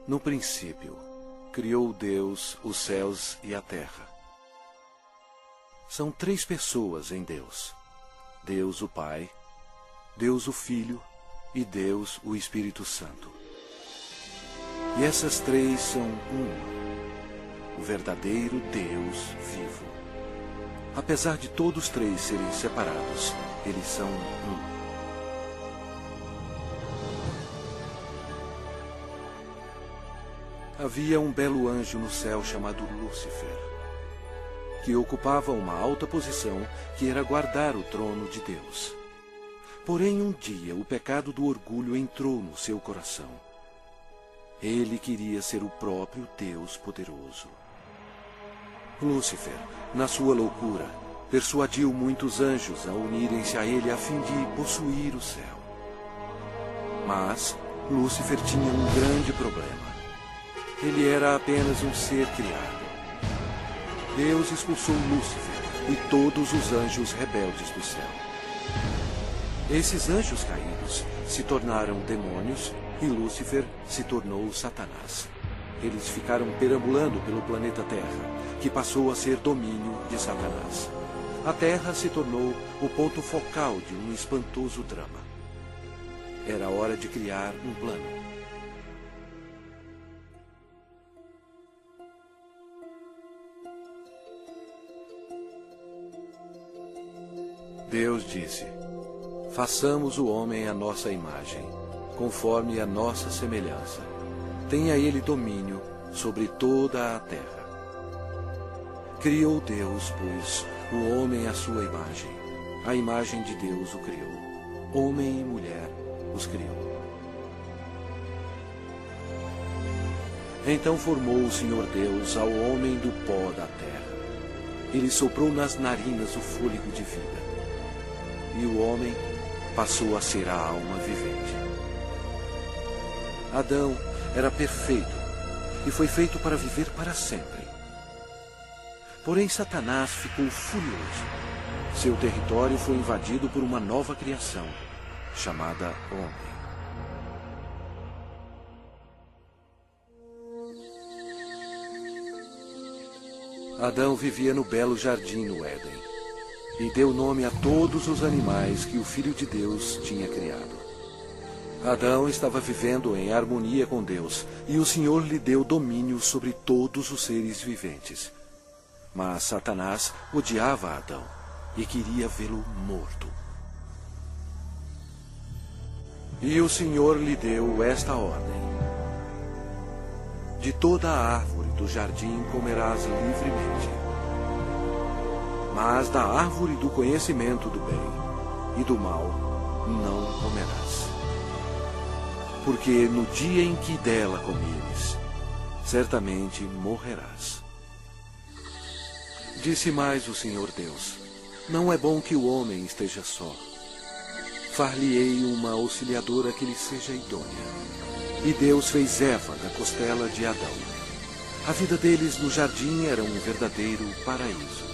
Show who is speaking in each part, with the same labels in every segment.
Speaker 1: No princípio, criou Deus os céus e a terra. São três pessoas em Deus: Deus o Pai, Deus o Filho e Deus o Espírito Santo. E essas três são uma, o verdadeiro Deus vivo. Apesar de todos três serem separados, eles são um. Havia um belo anjo no céu chamado Lúcifer, que ocupava uma alta posição que era guardar o trono de Deus. Porém, um dia o pecado do orgulho entrou no seu coração. Ele queria ser o próprio Deus poderoso. Lúcifer, na sua loucura, persuadiu muitos anjos a unirem-se a ele a fim de possuir o céu. Mas Lúcifer tinha um grande problema. Ele era apenas um ser criado. Deus expulsou Lúcifer e todos os anjos rebeldes do céu. Esses anjos caídos se tornaram demônios e Lúcifer se tornou Satanás. Eles ficaram perambulando pelo planeta Terra, que passou a ser domínio de Satanás. A Terra se tornou o ponto focal de um espantoso drama. Era hora de criar um plano. Deus disse: façamos o homem à nossa imagem, conforme a nossa semelhança. Tenha ele domínio sobre toda a terra. Criou Deus, pois, o homem à sua imagem. A imagem de Deus o criou. Homem e mulher os criou. Então formou o Senhor Deus ao homem do pó da terra. Ele soprou nas narinas o fôlego de vida. E o homem passou a ser a alma vivente. Adão era perfeito e foi feito para viver para sempre. Porém, Satanás ficou furioso. Seu território foi invadido por uma nova criação, chamada homem. Adão vivia no belo jardim no Éden e deu nome a todos os animais que o Filho de Deus tinha criado. Adão estava vivendo em harmonia com Deus, e o Senhor lhe deu domínio sobre todos os seres viventes. Mas Satanás odiava Adão e queria vê-lo morto. E o Senhor lhe deu esta ordem: de toda a árvore do jardim comerás livremente, mas da árvore do conhecimento do bem e do mal não comerás. Porque no dia em que dela comeres, certamente morrerás. Disse mais o Senhor Deus: não é bom que o homem esteja só. Far-lhe-ei uma auxiliadora que lhe seja idônea. E Deus fez Eva da costela de Adão. A vida deles no jardim era um verdadeiro paraíso.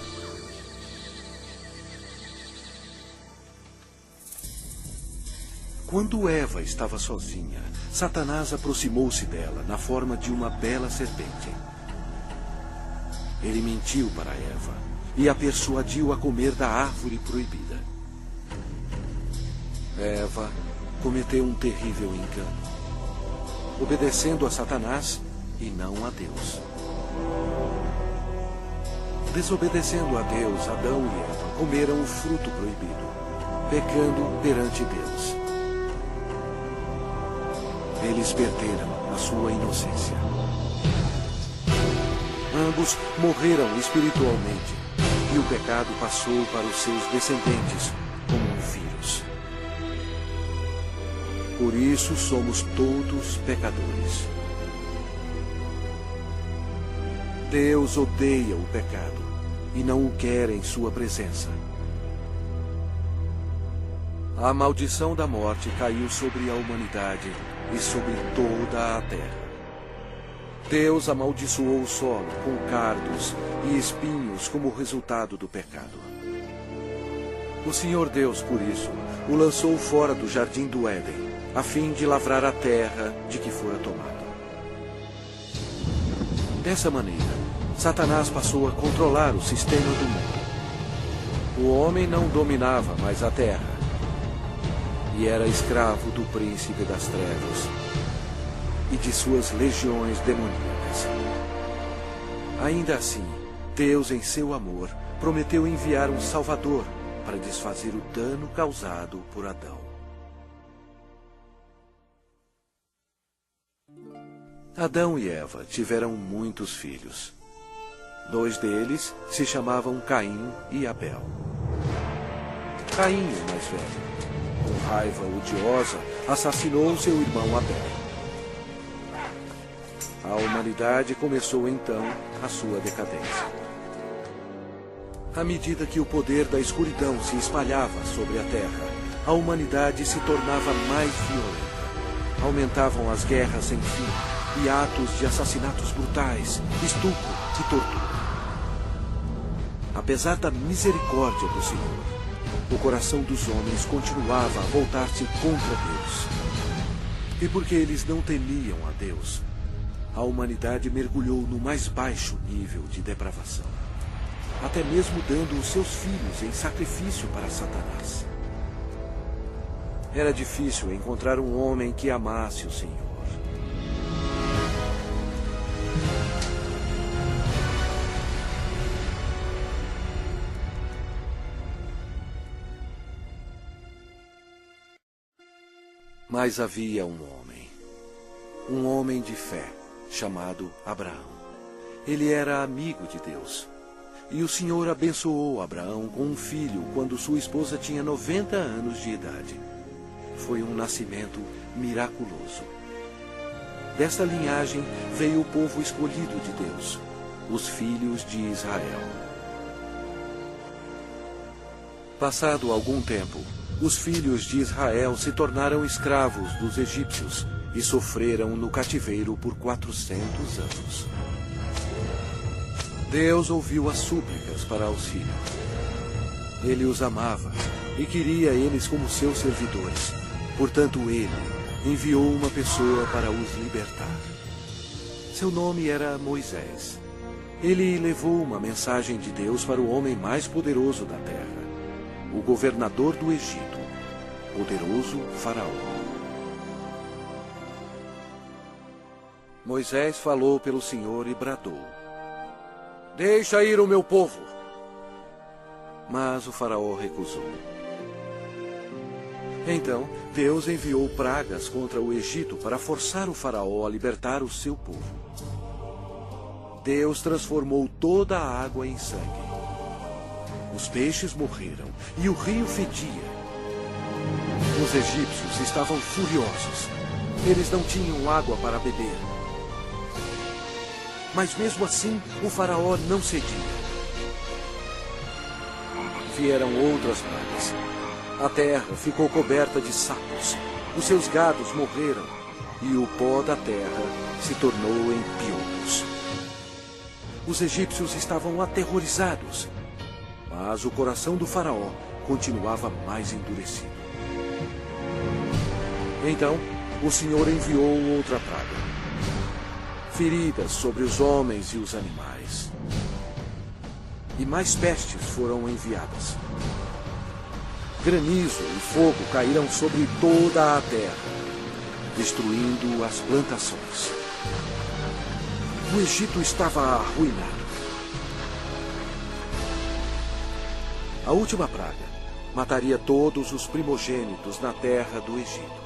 Speaker 1: Quando Eva estava sozinha, Satanás aproximou-se dela na forma de uma bela serpente. Ele mentiu para Eva e a persuadiu a comer da árvore proibida. Eva cometeu um terrível engano, obedecendo a Satanás e não a Deus. Desobedecendo a Deus, Adão e Eva comeram o fruto proibido, pecando perante Deus. Eles perderam a sua inocência. Ambos morreram espiritualmente, e o pecado passou para os seus descendentes como um vírus. Por isso somos todos pecadores. Deus odeia o pecado e não o quer em sua presença. A maldição da morte caiu sobre a humanidade e sobre toda a terra. Deus amaldiçoou o solo com cardos e espinhos como resultado do pecado. O Senhor Deus, por isso, o lançou fora do jardim do Éden, a fim de lavrar a terra de que fora tomado. Dessa maneira, Satanás passou a controlar o sistema do mundo. O homem não dominava mais a terra e era escravo do príncipe das trevas e de suas legiões demoníacas. Ainda assim, Deus, em seu amor, prometeu enviar um Salvador para desfazer o dano causado por Adão. Adão e Eva tiveram muitos filhos. 2 deles se chamavam Caim e Abel. Caim, o mais velho, com raiva odiosa, assassinou seu irmão Abel. A humanidade começou então a sua decadência. À medida que o poder da escuridão se espalhava sobre a terra, a humanidade se tornava mais violenta. Aumentavam as guerras sem fim e atos de assassinatos brutais, estupro e tortura. Apesar da misericórdia do Senhor, o coração dos homens continuava a voltar-se contra Deus. E porque eles não temiam a Deus, a humanidade mergulhou no mais baixo nível de depravação, até mesmo dando os seus filhos em sacrifício para Satanás. Era difícil encontrar um homem que amasse o Senhor. Mas havia um homem de fé, chamado Abraão. Ele era amigo de Deus. E o Senhor abençoou Abraão com um filho quando sua esposa tinha 90 anos de idade. Foi um nascimento miraculoso. Desta linhagem veio o povo escolhido de Deus, os filhos de Israel. Passado algum tempo, os filhos de Israel se tornaram escravos dos egípcios e sofreram no cativeiro por 400 anos. Deus ouviu as súplicas para auxílio. Ele os amava e queria eles como seus servidores. Portanto, ele enviou uma pessoa para os libertar. Seu nome era Moisés. Ele levou uma mensagem de Deus para o homem mais poderoso da terra, o governador do Egito, poderoso Faraó. Moisés falou pelo Senhor e bradou: "Deixa ir o meu povo." Mas o Faraó recusou. Então, Deus enviou pragas contra o Egito para forçar o Faraó a libertar o seu povo. Deus transformou toda a água em sangue. Os peixes morreram e o rio fedia. Os egípcios estavam furiosos. Eles não tinham água para beber. Mas mesmo assim, o Faraó não cedia. Vieram outras pragas. A terra ficou coberta de sapos. Os seus gados morreram e o pó da terra se tornou em piolhos. Os egípcios estavam aterrorizados, mas o coração do Faraó continuava mais endurecido. Então, o Senhor enviou outra praga: feridas sobre os homens e os animais. E mais pestes foram enviadas. Granizo e fogo caíram sobre toda a terra, destruindo as plantações. O Egito estava arruinado. A última praga mataria todos os primogênitos na terra do Egito.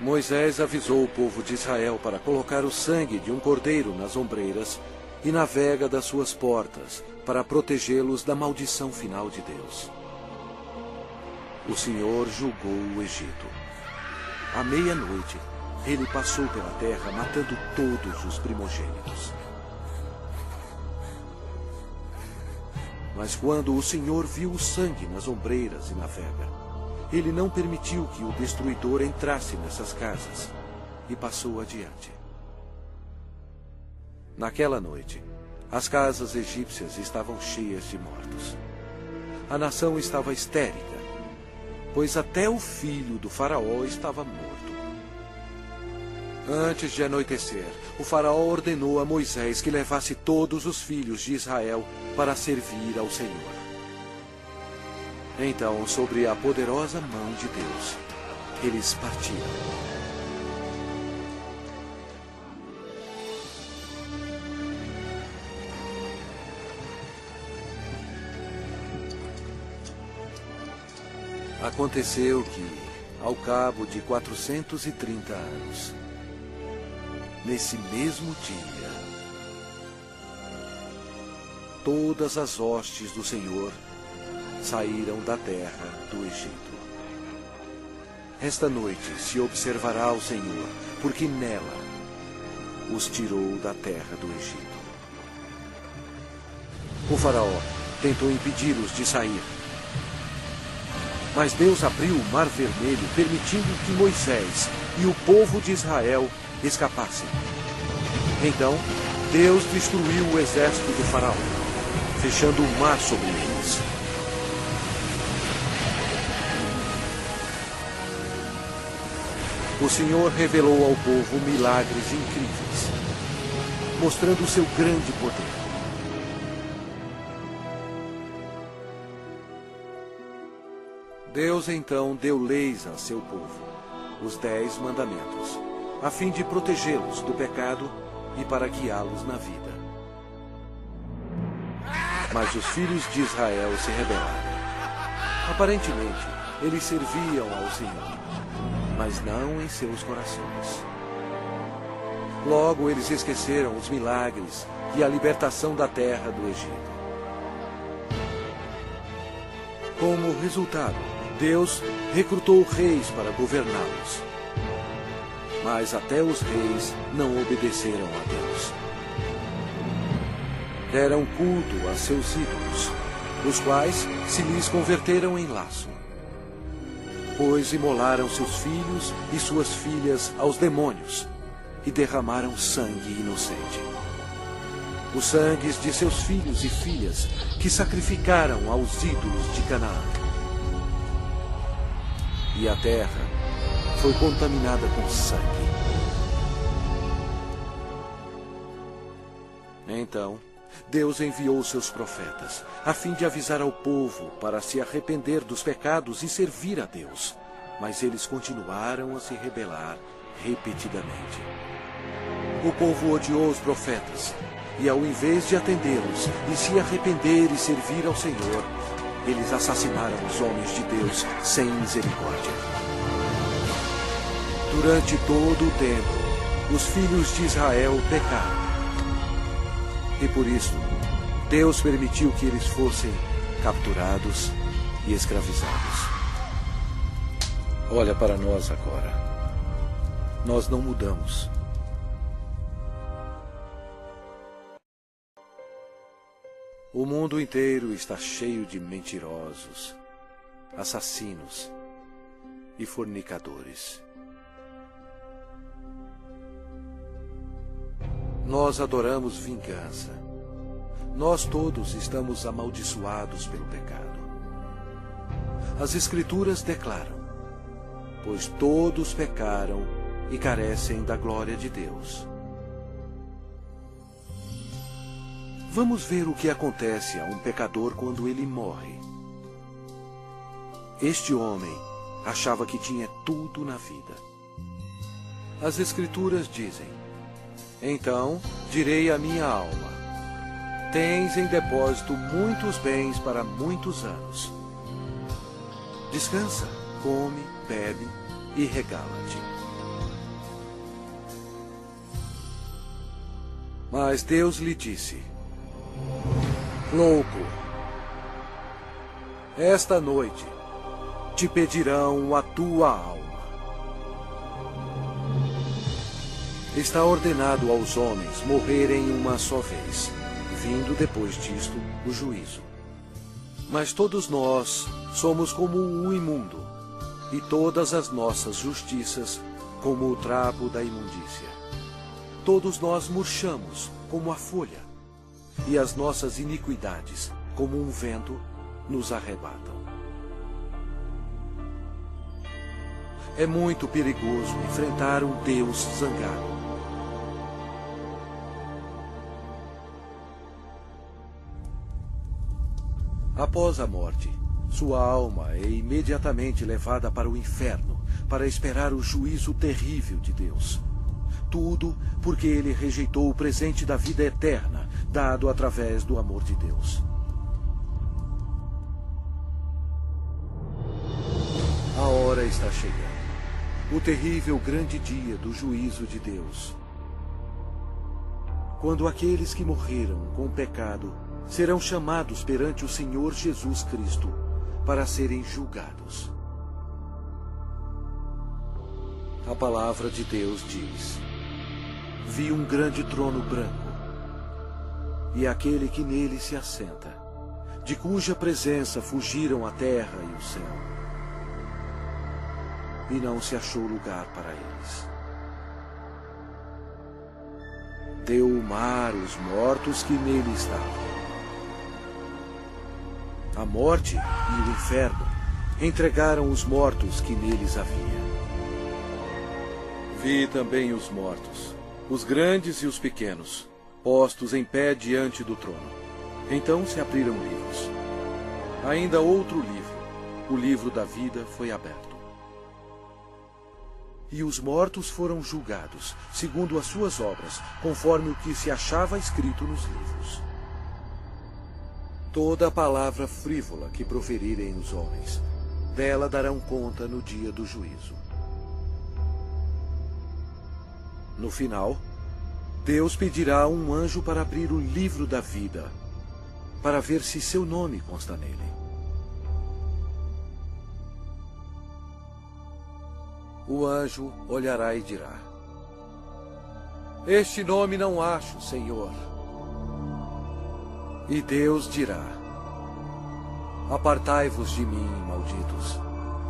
Speaker 1: Moisés avisou o povo de Israel para colocar o sangue de um cordeiro nas ombreiras e na vega das suas portas, para protegê-los da maldição final de Deus. O Senhor julgou o Egito. À meia-noite, ele passou pela terra matando todos os primogênitos. Mas quando o Senhor viu o sangue nas ombreiras e na vega, ele não permitiu que o destruidor entrasse nessas casas e passou adiante. Naquela noite, as casas egípcias estavam cheias de mortos. A nação estava histérica, pois até o filho do Faraó estava morto. Antes de anoitecer, o faraó ordenou a Moisés que levasse todos os filhos de Israel para servir ao Senhor. Então, sobre a poderosa mão de Deus, eles partiram. Aconteceu que, ao cabo de 430 anos, nesse mesmo dia, todas as hostes do Senhor saíram da terra do Egito. Esta noite se observará o Senhor, porque nela os tirou da terra do Egito. O faraó tentou impedi-los de sair, mas Deus abriu o Mar Vermelho, permitindo que Moisés e o povo de Israel escapassem. Então, Deus destruiu o exército do faraó, fechando o mar sobre eles. O Senhor revelou ao povo milagres incríveis, mostrando o seu grande poder. Deus então deu leis a seu povo, os 10 mandamentos, a fim de protegê-los do pecado e para guiá-los na vida. Mas os filhos de Israel se rebelaram. Aparentemente, eles serviam ao Senhor, mas não em seus corações. Logo, eles esqueceram os milagres e a libertação da terra do Egito. Como resultado, Deus recrutou reis para governá-los. Mas até os reis não obedeceram a Deus. Deram culto a seus ídolos, os quais se lhes converteram em laço. Pois imolaram seus filhos e suas filhas aos demônios e derramaram sangue inocente. Os sangues de seus filhos e filhas que sacrificaram aos ídolos de Canaã. E a terra foi contaminada com sangue. Então, Deus enviou seus profetas, a fim de avisar ao povo para se arrepender dos pecados e servir a Deus. Mas eles continuaram a se rebelar repetidamente. O povo odiou os profetas, e ao invés de atendê-los e se arrepender e servir ao Senhor, eles assassinaram os homens de Deus sem misericórdia. Durante todo o tempo, os filhos de Israel pecaram. E por isso, Deus permitiu que eles fossem capturados e escravizados. Olha para nós agora. Nós não mudamos. O mundo inteiro está cheio de mentirosos, assassinos e fornicadores. Nós adoramos vingança. Nós todos estamos amaldiçoados pelo pecado. As Escrituras declaram: pois todos pecaram e carecem da glória de Deus. Vamos ver o que acontece a um pecador quando ele morre. Este homem achava que tinha tudo na vida. As Escrituras dizem: então direi à minha alma: tens em depósito muitos bens para muitos anos. Descansa, come, bebe e regala-te. Mas Deus lhe disse: louco, esta noite te pedirão a tua alma. Está ordenado aos homens morrerem uma só vez, vindo depois disto o juízo. Mas todos nós somos como o imundo, e todas as nossas justiças como o trapo da imundícia. Todos nós murchamos como a folha, e as nossas iniquidades, como um vento, nos arrebatam. É muito perigoso enfrentar um Deus zangado. Após a morte, sua alma é imediatamente levada para o inferno para esperar o juízo terrível de Deus. Tudo porque ele rejeitou o presente da vida eterna, dado através do amor de Deus. A hora está chegando. O terrível grande dia do juízo de Deus. Quando aqueles que morreram com o pecado serão chamados perante o Senhor Jesus Cristo para serem julgados. A palavra de Deus diz: vi um grande trono branco, e aquele que nele se assenta, de cuja presença fugiram a terra e o céu. E não se achou lugar para eles. Deu o mar os mortos que nele estavam. A morte e o inferno entregaram os mortos que neles havia. Vi também os mortos, os grandes e os pequenos, postos em pé diante do trono. Então se abriram livros. Ainda outro livro, o livro da vida, foi aberto. E os mortos foram julgados, segundo as suas obras, conforme o que se achava escrito nos livros. Toda a palavra frívola que proferirem os homens, dela darão conta no dia do juízo. No final, Deus pedirá a um anjo para abrir o livro da vida, para ver se seu nome consta nele. O anjo olhará e dirá: este nome não acho, Senhor. E Deus dirá: apartai-vos de mim, malditos,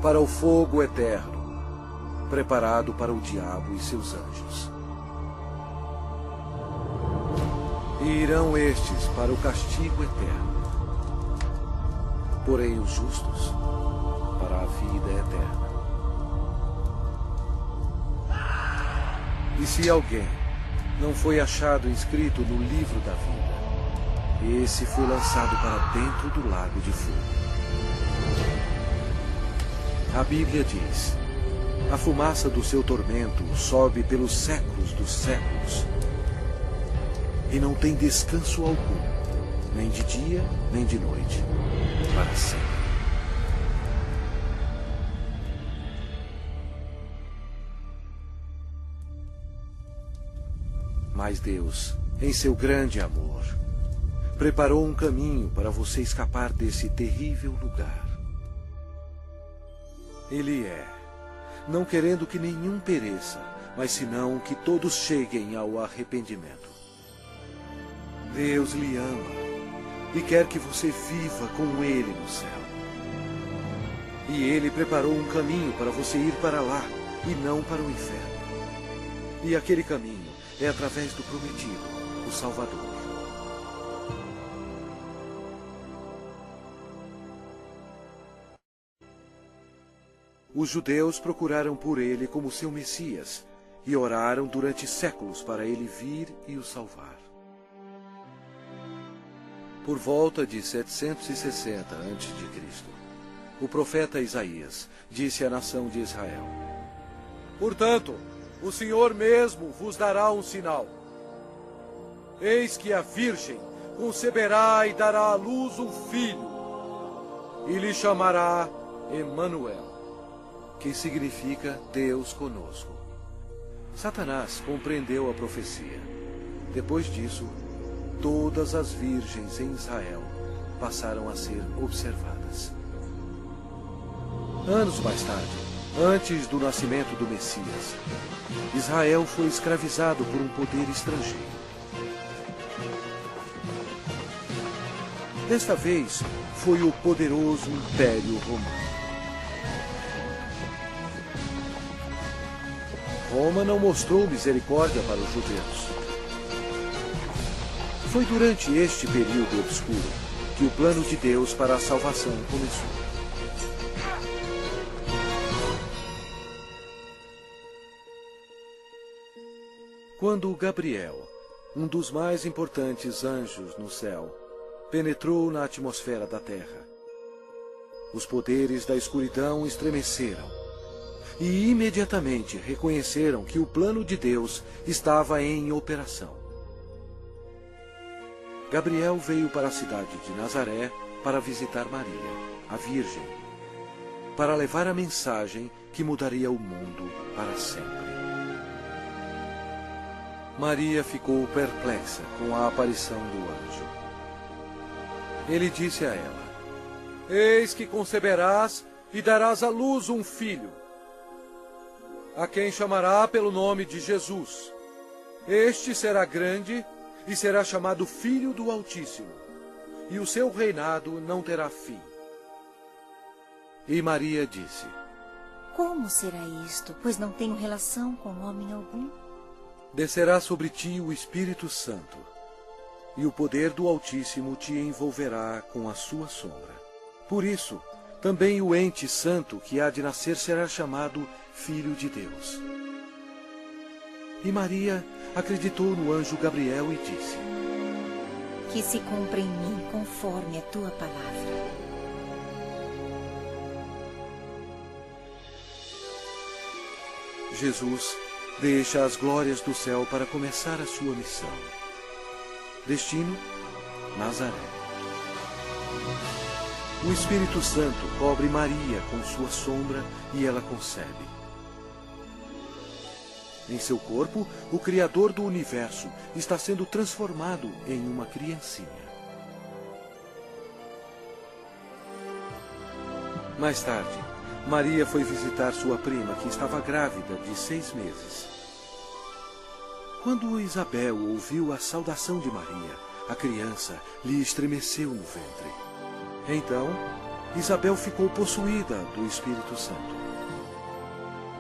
Speaker 1: para o fogo eterno, preparado para o diabo e seus anjos. E irão estes para o castigo eterno, porém os justos para a vida eterna. E se alguém não foi achado inscrito no livro da vida, esse foi lançado para dentro do lago de fogo. A Bíblia diz: a fumaça do seu tormento sobe pelos séculos dos séculos, e não tem descanso algum, nem de dia, nem de noite, para sempre. Mas Deus, em seu grande amor, preparou um caminho para você escapar desse terrível lugar. Ele não querendo que nenhum pereça, mas senão que todos cheguem ao arrependimento. Deus lhe ama e quer que você viva com Ele no céu. E Ele preparou um caminho para você ir para lá e não para o inferno. E aquele caminho é através do prometido, o Salvador. Os judeus procuraram por ele como seu Messias e oraram durante séculos para ele vir e o salvar. Por volta de 760 a.C., o profeta Isaías disse à nação de Israel: portanto, o Senhor mesmo vos dará um sinal. Eis que a virgem conceberá e dará à luz um filho, e lhe chamará Emanuel, que significa Deus conosco. Satanás compreendeu a profecia. Depois disso, todas as virgens em Israel passaram a ser observadas. Anos mais tarde, antes do nascimento do Messias, Israel foi escravizado por um poder estrangeiro. Desta vez, foi o poderoso Império Romano. Roma não mostrou misericórdia para os judeus. Foi durante este período obscuro que o plano de Deus para a salvação começou. Quando Gabriel, um dos mais importantes anjos no céu, penetrou na atmosfera da terra, os poderes da escuridão estremeceram e imediatamente reconheceram que o plano de Deus estava em operação. Gabriel veio para a cidade de Nazaré para visitar Maria, a Virgem, para levar a mensagem que mudaria o mundo para sempre. Maria ficou perplexa com a aparição do anjo. Ele disse a ela: Eis que conceberás e darás à luz um filho, a quem chamará pelo nome de Jesus. Este será grande e será chamado Filho do Altíssimo, e o seu reinado não terá fim. E Maria disse:
Speaker 2: Como será isto, pois não tenho relação com homem algum?
Speaker 1: Descerá sobre ti o Espírito Santo, e o poder do Altíssimo te envolverá com a sua sombra. Por isso, também o ente santo que há de nascer será chamado Filho de Deus. E Maria acreditou no anjo Gabriel e disse:
Speaker 2: Que se cumpra em mim conforme a tua palavra.
Speaker 1: Jesus deixa as glórias do céu para começar a sua missão. Destino: Nazaré. O Espírito Santo cobre Maria com sua sombra e ela concebe. Em seu corpo, o Criador do universo está sendo transformado em uma criancinha. Mais tarde, Maria foi visitar sua prima, que estava grávida de 6 meses. Quando Isabel ouviu a saudação de Maria, a criança lhe estremeceu no ventre. Então, Isabel ficou possuída do Espírito Santo.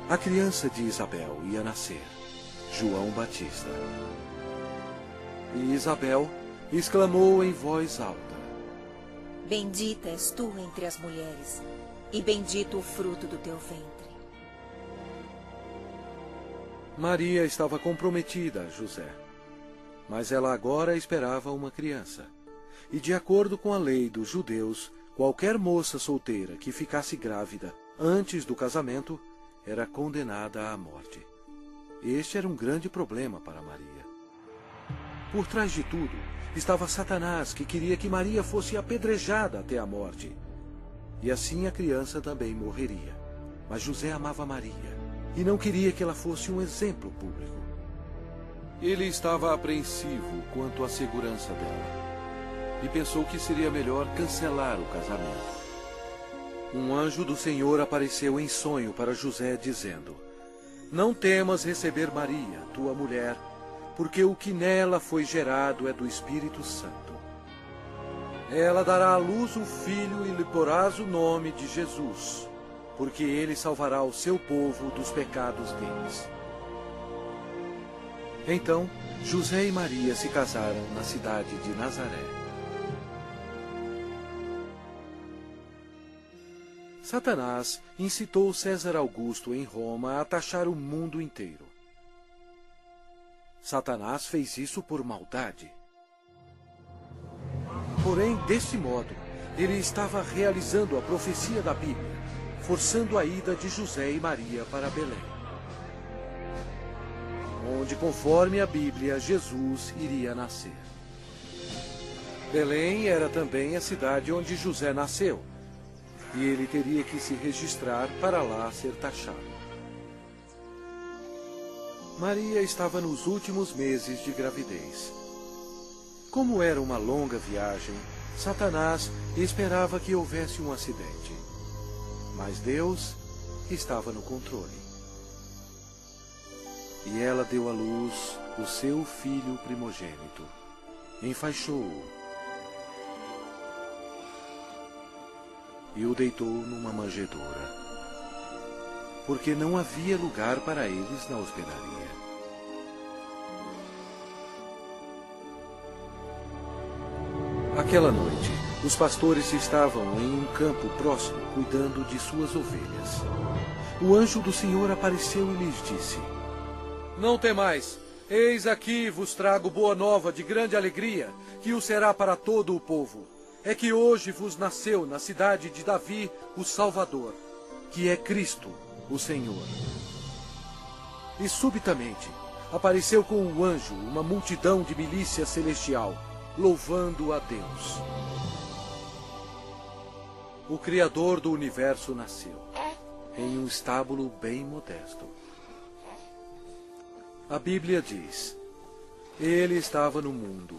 Speaker 1: A criança de Isabel ia nascer, João Batista. E Isabel exclamou em voz alta:
Speaker 2: Bendita és tu entre as mulheres, e bendito o fruto do teu ventre.
Speaker 1: Maria estava comprometida a José, mas ela agora esperava uma criança. E de acordo com a lei dos judeus, qualquer moça solteira que ficasse grávida antes do casamento era condenada à morte. Este era um grande problema para Maria. Por trás de tudo estava Satanás, que queria que Maria fosse apedrejada até a morte. E assim a criança também morreria. Mas José amava Maria e não queria que ela fosse um exemplo público. Ele estava apreensivo quanto à segurança dela e pensou que seria melhor cancelar o casamento. Um anjo do Senhor apareceu em sonho para José, dizendo: Não temas receber Maria, tua mulher, porque o que nela foi gerado é do Espírito Santo. Ela dará à luz um filho e lhe porás o nome de Jesus, porque ele salvará o seu povo dos pecados deles. Então, José e Maria se casaram na cidade de Nazaré. Satanás incitou César Augusto em Roma a taxar o mundo inteiro. Satanás fez isso por maldade. Porém, desse modo, ele estava realizando a profecia da Bíblia, forçando a ida de José e Maria para Belém, onde, conforme a Bíblia, Jesus iria nascer. Belém era também a cidade onde José nasceu, e ele teria que se registrar para lá ser taxado. Maria estava nos últimos meses de gravidez. Como era uma longa viagem, Satanás esperava que houvesse um acidente. Mas Deus estava no controle. E ela deu à luz o seu filho primogênito. Enfaixou-o e o deitou numa manjedoura, porque não havia lugar para eles na hospedaria. Aquela noite, os pastores estavam em um campo próximo, cuidando de suas ovelhas. O anjo do Senhor apareceu e lhes disse: Não temais, Eis aqui vos trago boa nova de grande alegria, que o será para todo o povo. É que hoje vos nasceu na cidade de Davi o Salvador, que é Cristo, o Senhor. E subitamente apareceu com um anjo uma multidão de milícia celestial, louvando a Deus. O Criador do universo nasceu, em um estábulo bem modesto. A Bíblia diz: Ele estava no mundo.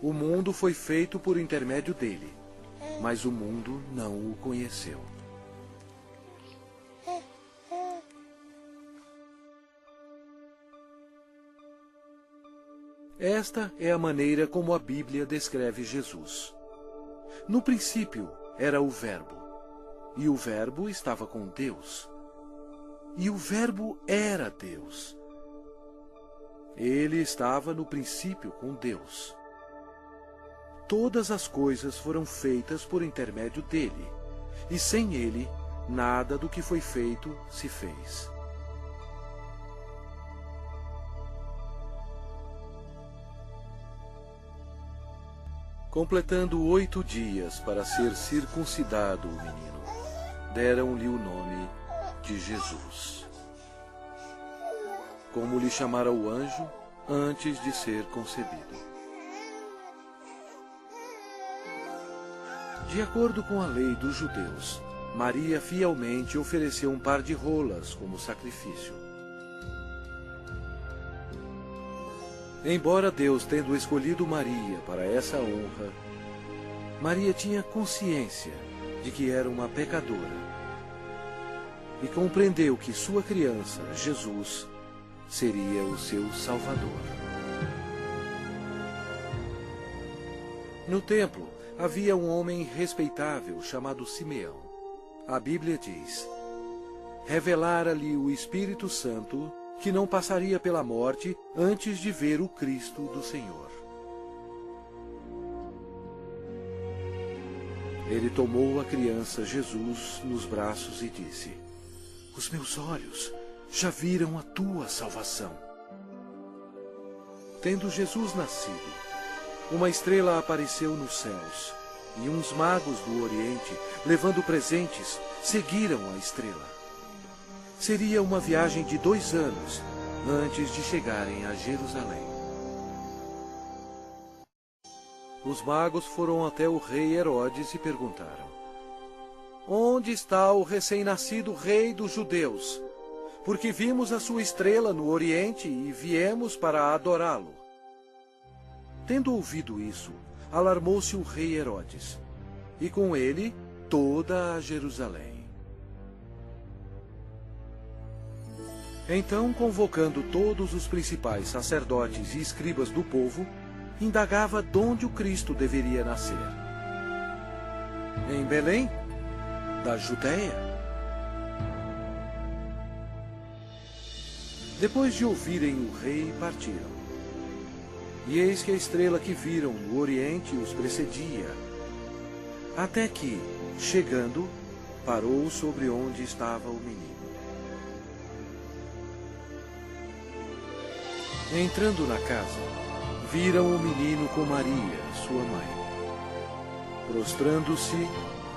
Speaker 1: O mundo foi feito por intermédio dele, mas o mundo não o conheceu. Esta é a maneira como a Bíblia descreve Jesus. No princípio era o Verbo, e o Verbo estava com Deus, e o Verbo era Deus. Ele estava no princípio com Deus. Todas as coisas foram feitas por intermédio dele, e sem ele, nada do que foi feito se fez. Completando 8 dias para ser circuncidado o menino, deram-lhe o nome de Jesus, como lhe chamara o anjo antes de ser concebido. De acordo com a lei dos judeus, Maria fielmente ofereceu um par de rolas como sacrifício. Embora Deus tendo escolhido Maria para essa honra, Maria tinha consciência de que era uma pecadora e compreendeu que sua criança, Jesus, seria o seu Salvador. No templo havia um homem respeitável chamado Simeão. A Bíblia diz: revelara-lhe o Espírito Santo que não passaria pela morte antes de ver o Cristo do Senhor. Ele tomou a criança Jesus nos braços e disse: os meus olhos já viram a tua salvação. Tendo Jesus nascido, uma estrela apareceu nos céus, e uns magos do Oriente, levando presentes, seguiram a estrela. Seria uma viagem de 2 anos antes de chegarem a Jerusalém. Os magos foram até o rei Herodes e perguntaram: onde está o recém-nascido rei dos judeus? Porque vimos a sua estrela no Oriente e viemos para adorá-lo. Tendo ouvido isso, alarmou-se o rei Herodes, e com ele toda a Jerusalém. Então, convocando todos os principais sacerdotes e escribas do povo, indagava donde o Cristo deveria nascer. Em Belém, da Judéia. Depois de ouvirem o rei, partiram. E eis que a estrela que viram no Oriente os precedia, até que, chegando, parou sobre onde estava o menino. Entrando na casa, viram o menino com Maria, sua mãe. Prostrando-se,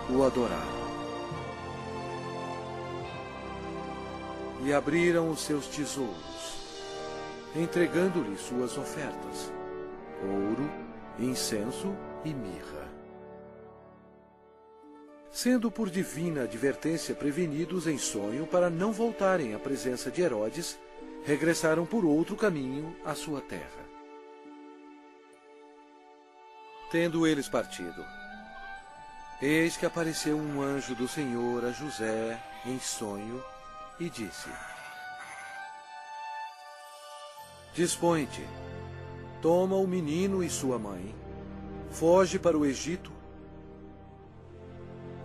Speaker 1: o adoraram. E abriram os seus tesouros, entregando-lhe suas ofertas: ouro, incenso e mirra. Sendo por divina advertência prevenidos em sonho para não voltarem à presença de Herodes, regressaram por outro caminho à sua terra. Tendo eles partido, eis que apareceu um anjo do Senhor a José em sonho e disse: dispõe-te, toma o menino e sua mãe, foge para o Egito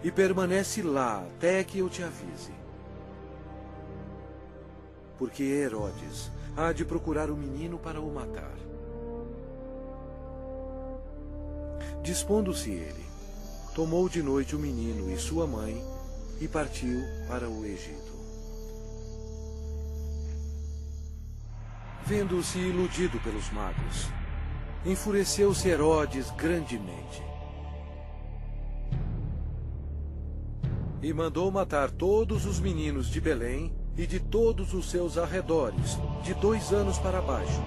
Speaker 1: e permanece lá até que eu te avise. Porque Herodes há de procurar o menino para o matar. Dispondo-se ele, tomou de noite o menino e sua mãe e partiu para o Egito. vendo-se iludido pelos magos, enfureceu-se Herodes grandemente e mandou matar todos os meninos de Belém e de todos os seus arredores, de 2 anos para baixo,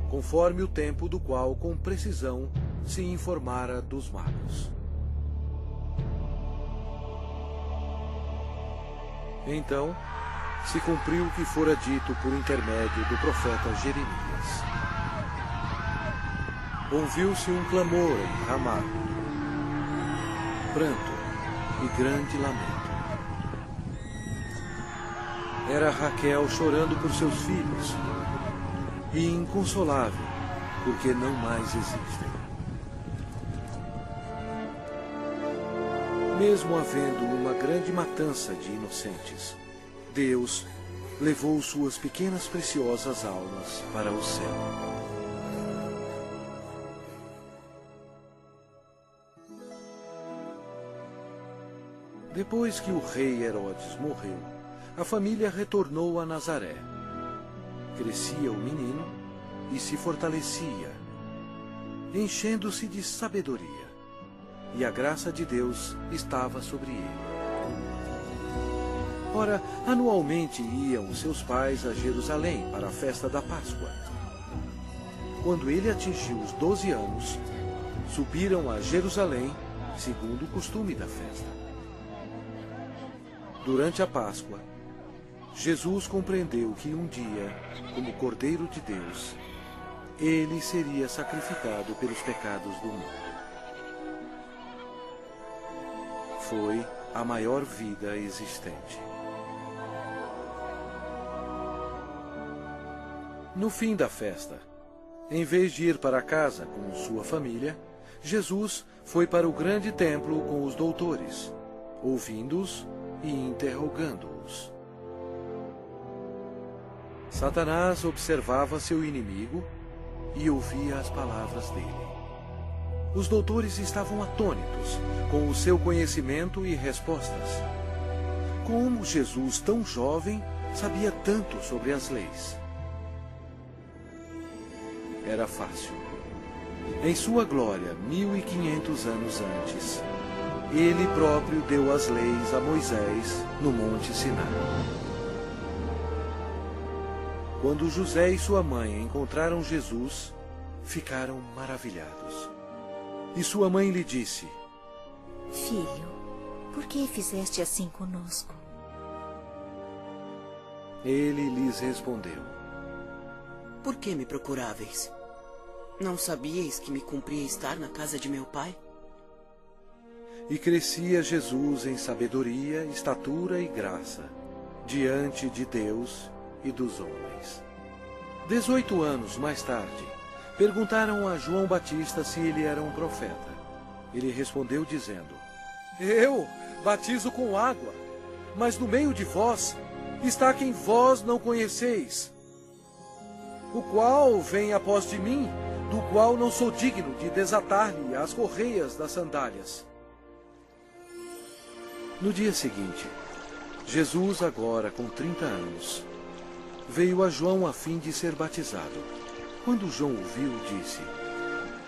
Speaker 1: conforme o tempo do qual com precisão se informara dos magos. Então se cumpriu o que fora dito por intermédio do profeta Jeremias. Ouviu-se um clamor em Ramá, pranto e grande lamento. Era Raquel chorando por seus filhos e inconsolável, porque não mais existem. Mesmo havendo uma grande matança de inocentes, Deus levou suas pequenas preciosas almas para o céu. Depois que o rei Herodes morreu, a família retornou a Nazaré. Crescia o menino e se fortalecia, enchendo-se de sabedoria, e a graça de Deus estava sobre ele. Ora, anualmente iam seus pais a Jerusalém para a festa da Páscoa. Quando ele atingiu os 12 anos, subiram a Jerusalém, segundo o costume da festa. Durante a Páscoa, Jesus compreendeu que um dia, como Cordeiro de Deus, ele seria sacrificado pelos pecados do mundo. Foi a maior vida existente. No fim da festa, em vez de ir para casa com sua família, Jesus foi para o grande templo com os doutores, ouvindo-os e interrogando-os. Satanás observava seu inimigo e ouvia as palavras dele. Os doutores estavam atônitos com o seu conhecimento e respostas. Como Jesus, tão jovem, sabia tanto sobre as leis? Era fácil. Em sua glória, 1500 anos antes, ele próprio deu as leis a Moisés no Monte Sinai. Quando José e sua mãe encontraram Jesus, ficaram maravilhados. E sua mãe lhe disse:
Speaker 2: Filho, por que fizeste assim conosco?
Speaker 1: Ele lhes respondeu:
Speaker 3: Por que me procuráveis? Não sabíeis que me cumpria estar na casa de meu pai?
Speaker 1: E crescia Jesus em sabedoria, estatura e graça, diante de Deus e dos homens. 18 anos mais tarde, perguntaram a João Batista se ele era um profeta. Ele respondeu dizendo: Eu batizo com água, mas no meio de vós está quem vós não conheceis, o qual vem após de mim, do qual não sou digno de desatar-lhe as correias das sandálias. No dia seguinte, Jesus, agora com 30 anos, veio a João a fim de ser batizado. Quando João o viu, disse: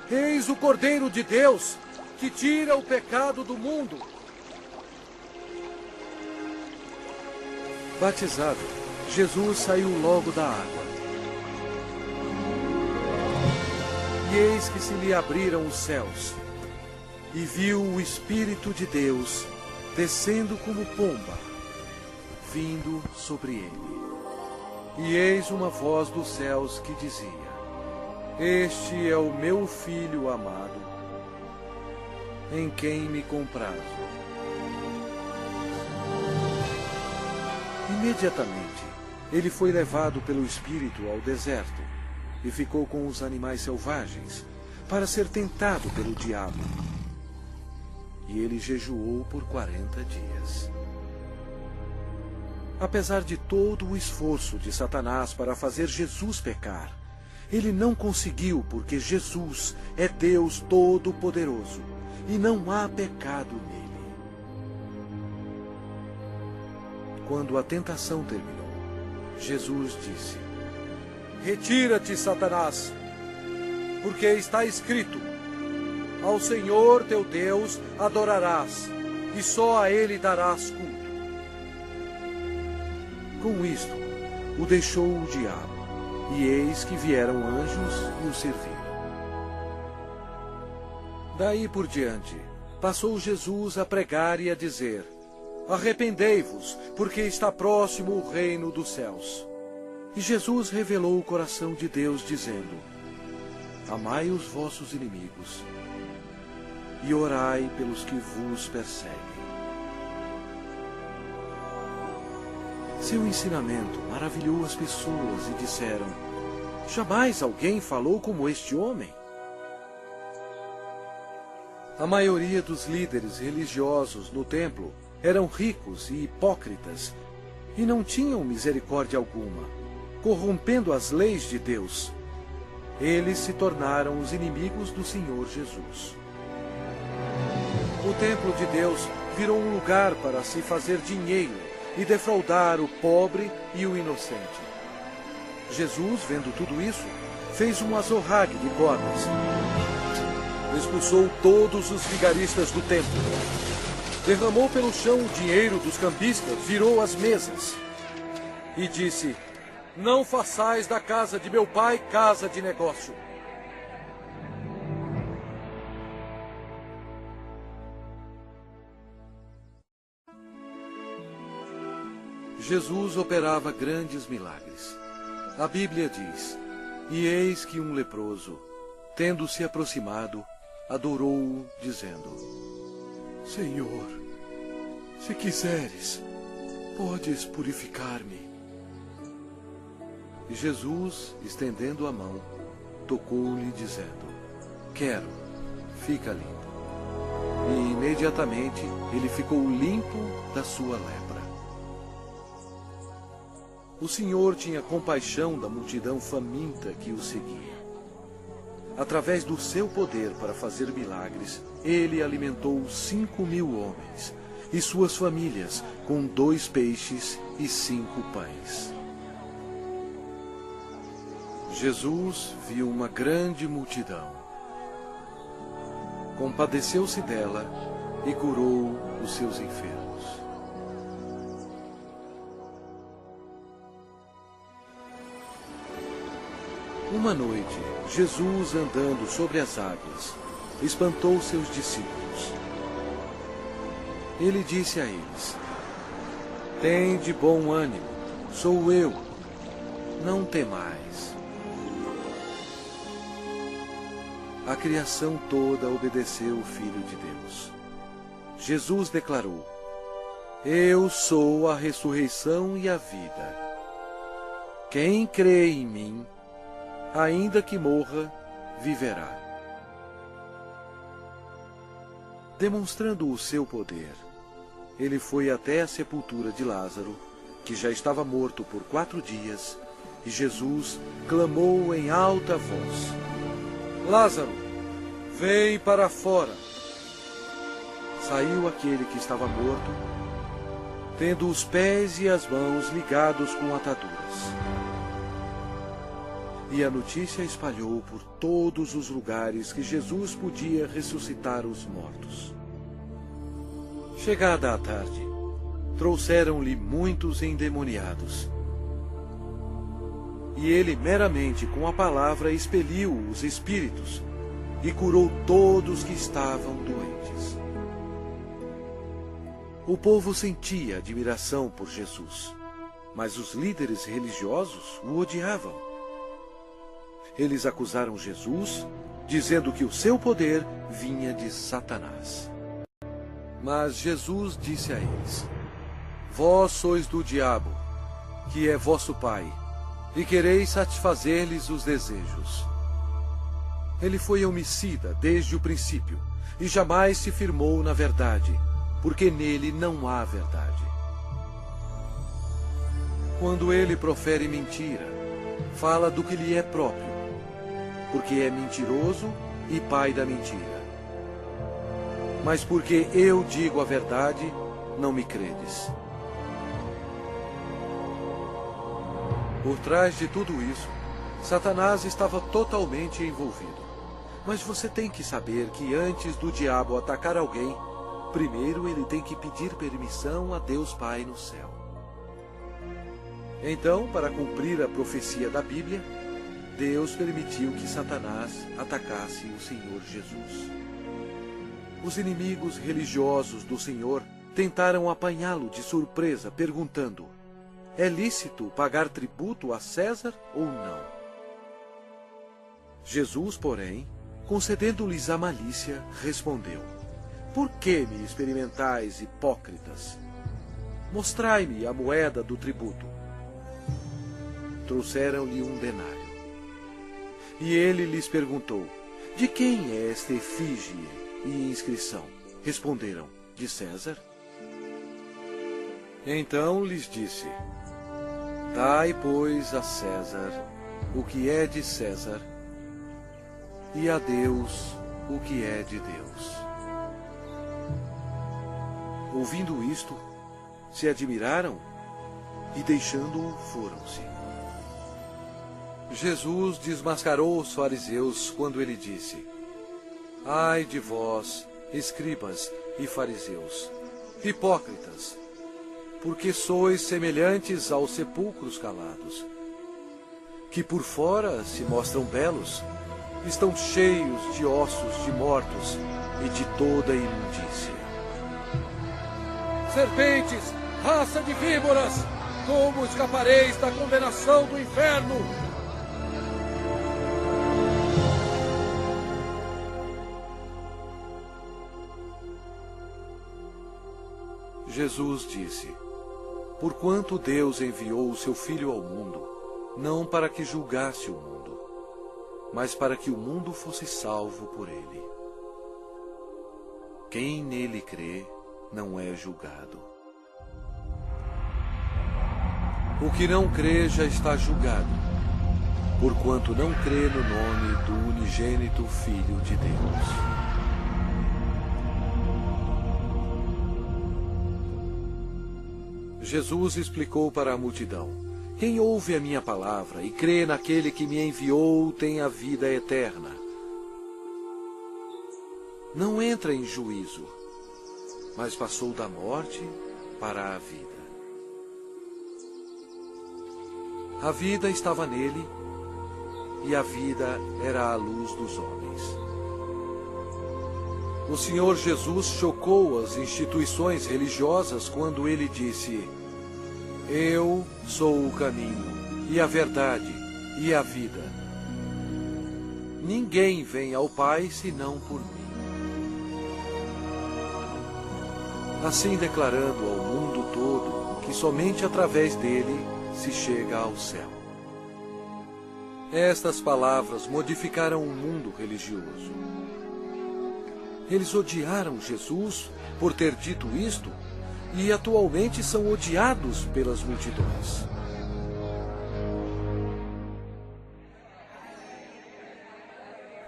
Speaker 1: Eis o Cordeiro de Deus, que tira o pecado do mundo. Batizado, Jesus saiu logo da água. E eis que se lhe abriram os céus, e viu o Espírito de Deus descendo como pomba, vindo sobre ele. E eis uma voz dos céus que dizia: Este é o meu Filho amado, em quem me comprazo. Imediatamente, ele foi levado pelo Espírito ao deserto e ficou com os animais selvagens, para ser tentado pelo diabo. E ele jejuou por 40 dias. Apesar de todo o esforço de Satanás para fazer Jesus pecar, ele não conseguiu, porque Jesus é Deus Todo-Poderoso e não há pecado nele. Quando a tentação terminou, Jesus disse: Retira-te, Satanás, porque está escrito: Ao Senhor teu Deus adorarás, e só a Ele darás culto. Com isto, o deixou o diabo, e eis que vieram anjos e o serviram. Daí por diante, passou Jesus a pregar e a dizer: Arrependei-vos, porque está próximo o reino dos céus. E Jesus revelou o coração de Deus, dizendo: Amai os vossos inimigos, e orai pelos que vos perseguem. Seu ensinamento maravilhou as pessoas e disseram: Jamais alguém falou como este homem. A maioria dos líderes religiosos no templo eram ricos e hipócritas e não tinham misericórdia alguma, corrompendo as leis de Deus. Eles se tornaram os inimigos do Senhor Jesus. O templo de Deus virou um lugar para se fazer dinheiro e defraudar o pobre e o inocente. Jesus, vendo tudo isso, fez um azorrague de cordas. Expulsou todos os vigaristas do templo. Derramou pelo chão o dinheiro dos cambistas, virou as mesas. E disse: Não façais da casa de meu pai casa de negócio. Jesus operava grandes milagres. A Bíblia diz: E eis que um leproso, tendo se aproximado, adorou-o, dizendo: Senhor, se quiseres, podes purificar-me. E Jesus, estendendo a mão, tocou-lhe, dizendo: Quero, fica limpo. E imediatamente ele ficou limpo da sua lepra. O Senhor tinha compaixão da multidão faminta que o seguia. Através do seu poder para fazer milagres, ele alimentou 5.000 homens e suas famílias com 2 peixes e 5 pães. Jesus viu uma grande multidão. Compadeceu-se dela e curou os seus enfermos. Uma noite, Jesus, andando sobre as águas, espantou seus discípulos. Ele disse a eles: Tende bom ânimo, sou eu, não temais. A criação toda obedeceu o Filho de Deus. Jesus declarou: Eu sou a ressurreição e a vida. Quem crê em mim, ainda que morra, viverá. Demonstrando o seu poder, ele foi até a sepultura de Lázaro, que já estava morto por 4 dias, e Jesus clamou em alta voz: Lázaro, vem para fora. Saiu aquele que estava morto, tendo os pés e as mãos ligados com ataduras. E a notícia espalhou por todos os lugares que Jesus podia ressuscitar os mortos. Chegada a tarde, trouxeram-lhe muitos endemoniados. E ele meramente com a palavra expeliu os espíritos e curou todos que estavam doentes. O povo sentia admiração por Jesus, mas os líderes religiosos o odiavam. Eles acusaram Jesus, dizendo que o seu poder vinha de Satanás. Mas Jesus disse a eles: Vós sois do diabo, que é vosso pai, e quereis satisfazer-lhes os desejos. Ele foi homicida desde o princípio, e jamais se firmou na verdade, porque nele não há verdade. Quando ele profere mentira, fala do que lhe é próprio, porque é mentiroso e pai da mentira. Mas porque eu digo a verdade, não me credes. Por trás de tudo isso, Satanás estava totalmente envolvido. Mas você tem que saber que antes do diabo atacar alguém, primeiro ele tem que pedir permissão a Deus Pai no céu. Então, para cumprir a profecia da Bíblia, Deus permitiu que Satanás atacasse o Senhor Jesus. Os inimigos religiosos do Senhor tentaram apanhá-lo de surpresa, perguntando: é lícito pagar tributo a César ou não? Jesus, porém, concedendo-lhes a malícia, respondeu: por que me experimentais, hipócritas? Mostrai-me a moeda do tributo. Trouxeram-lhe um denário. E ele lhes perguntou: de quem é esta efígie e inscrição? Responderam: de César. Então lhes disse: dai, pois, a César o que é de César, e a Deus o que é de Deus. Ouvindo isto, se admiraram e, deixando-o, foram-se. Jesus desmascarou os fariseus quando ele disse: ai de vós, escribas e fariseus, hipócritas, porque sois semelhantes aos sepulcros calados, que por fora se mostram belos, estão cheios de ossos de mortos e de toda imundícia. Serpentes, raça de víboras, como escapareis da condenação do inferno? Jesus disse: porquanto Deus enviou o seu Filho ao mundo, não para que julgasse o mundo, mas para que o mundo fosse salvo por ele. Quem nele crê não é julgado. O que não crê já está julgado, porquanto não crê no nome do unigênito Filho de Deus. Jesus explicou para a multidão: quem ouve a minha palavra e crê naquele que me enviou tem a vida eterna. Não entra em juízo, mas passou da morte para a vida. A vida estava nele, e a vida era a luz dos homens. O Senhor Jesus chocou as instituições religiosas quando ele disse: eu sou o caminho, e a verdade, e a vida. Ninguém vem ao Pai senão por mim. Assim declarando ao mundo todo que somente através dele se chega ao céu. Estas palavras modificaram o mundo religioso. Eles odiaram Jesus por ter dito isto e atualmente são odiados pelas multidões.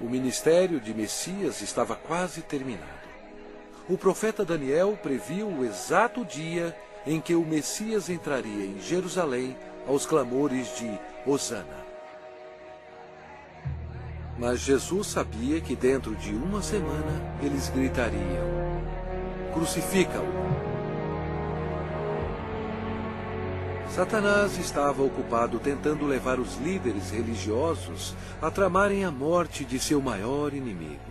Speaker 1: O ministério de Messias estava quase terminado. O profeta Daniel previu o exato dia em que o Messias entraria em Jerusalém aos clamores de Hosana. Mas Jesus sabia que dentro de uma semana eles gritariam: crucifica-o! Satanás estava ocupado tentando levar os líderes religiosos a tramarem a morte de seu maior inimigo.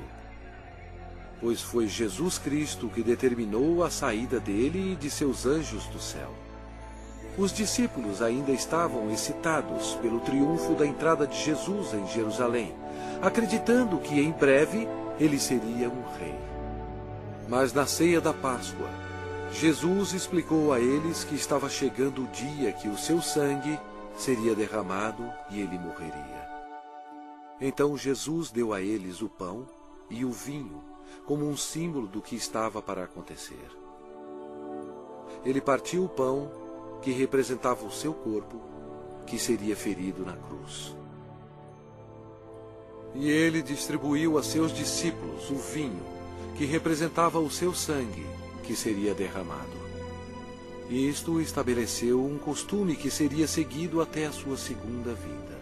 Speaker 1: Pois foi Jesus Cristo que determinou a saída dele e de seus anjos do céu. Os discípulos ainda estavam excitados pelo triunfo da entrada de Jesus em Jerusalém, acreditando que em breve ele seria um rei. Mas na ceia da Páscoa, Jesus explicou a eles que estava chegando o dia que o seu sangue seria derramado e ele morreria. Então Jesus deu a eles o pão e o vinho, como um símbolo do que estava para acontecer. Ele partiu o pão, que representava o seu corpo, que seria ferido na cruz. E ele distribuiu a seus discípulos o vinho, que representava o seu sangue, que seria derramado. Isto estabeleceu um costume que seria seguido até a sua segunda vinda.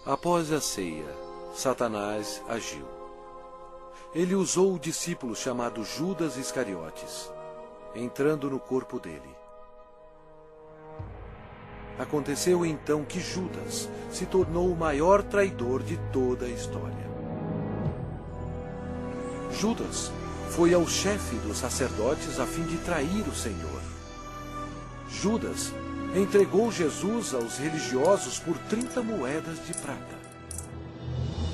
Speaker 1: Após a ceia, Satanás agiu. Ele usou o discípulo chamado Judas Iscariotes, entrando no corpo dele. Aconteceu então que Judas se tornou o maior traidor de toda a história. Judas foi ao chefe dos sacerdotes a fim de trair o Senhor. Judas entregou Jesus aos religiosos por 30 moedas de prata.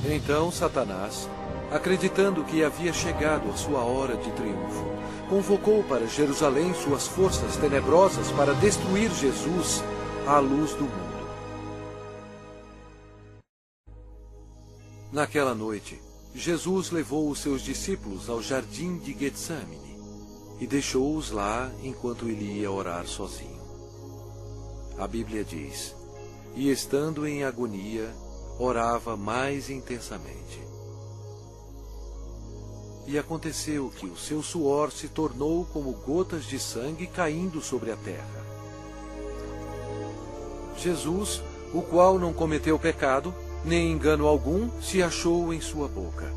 Speaker 1: Então Satanás, acreditando que havia chegado a sua hora de triunfo, convocou para Jerusalém suas forças tenebrosas para destruir Jesus à luz do mundo. Naquela noite, Jesus levou os seus discípulos ao jardim de Getsemane e deixou-os lá enquanto ele ia orar sozinho. A Bíblia diz: e estando em agonia, orava mais intensamente. E aconteceu que o seu suor se tornou como gotas de sangue caindo sobre a terra. Jesus, o qual não cometeu pecado, nem engano algum se achou em sua boca,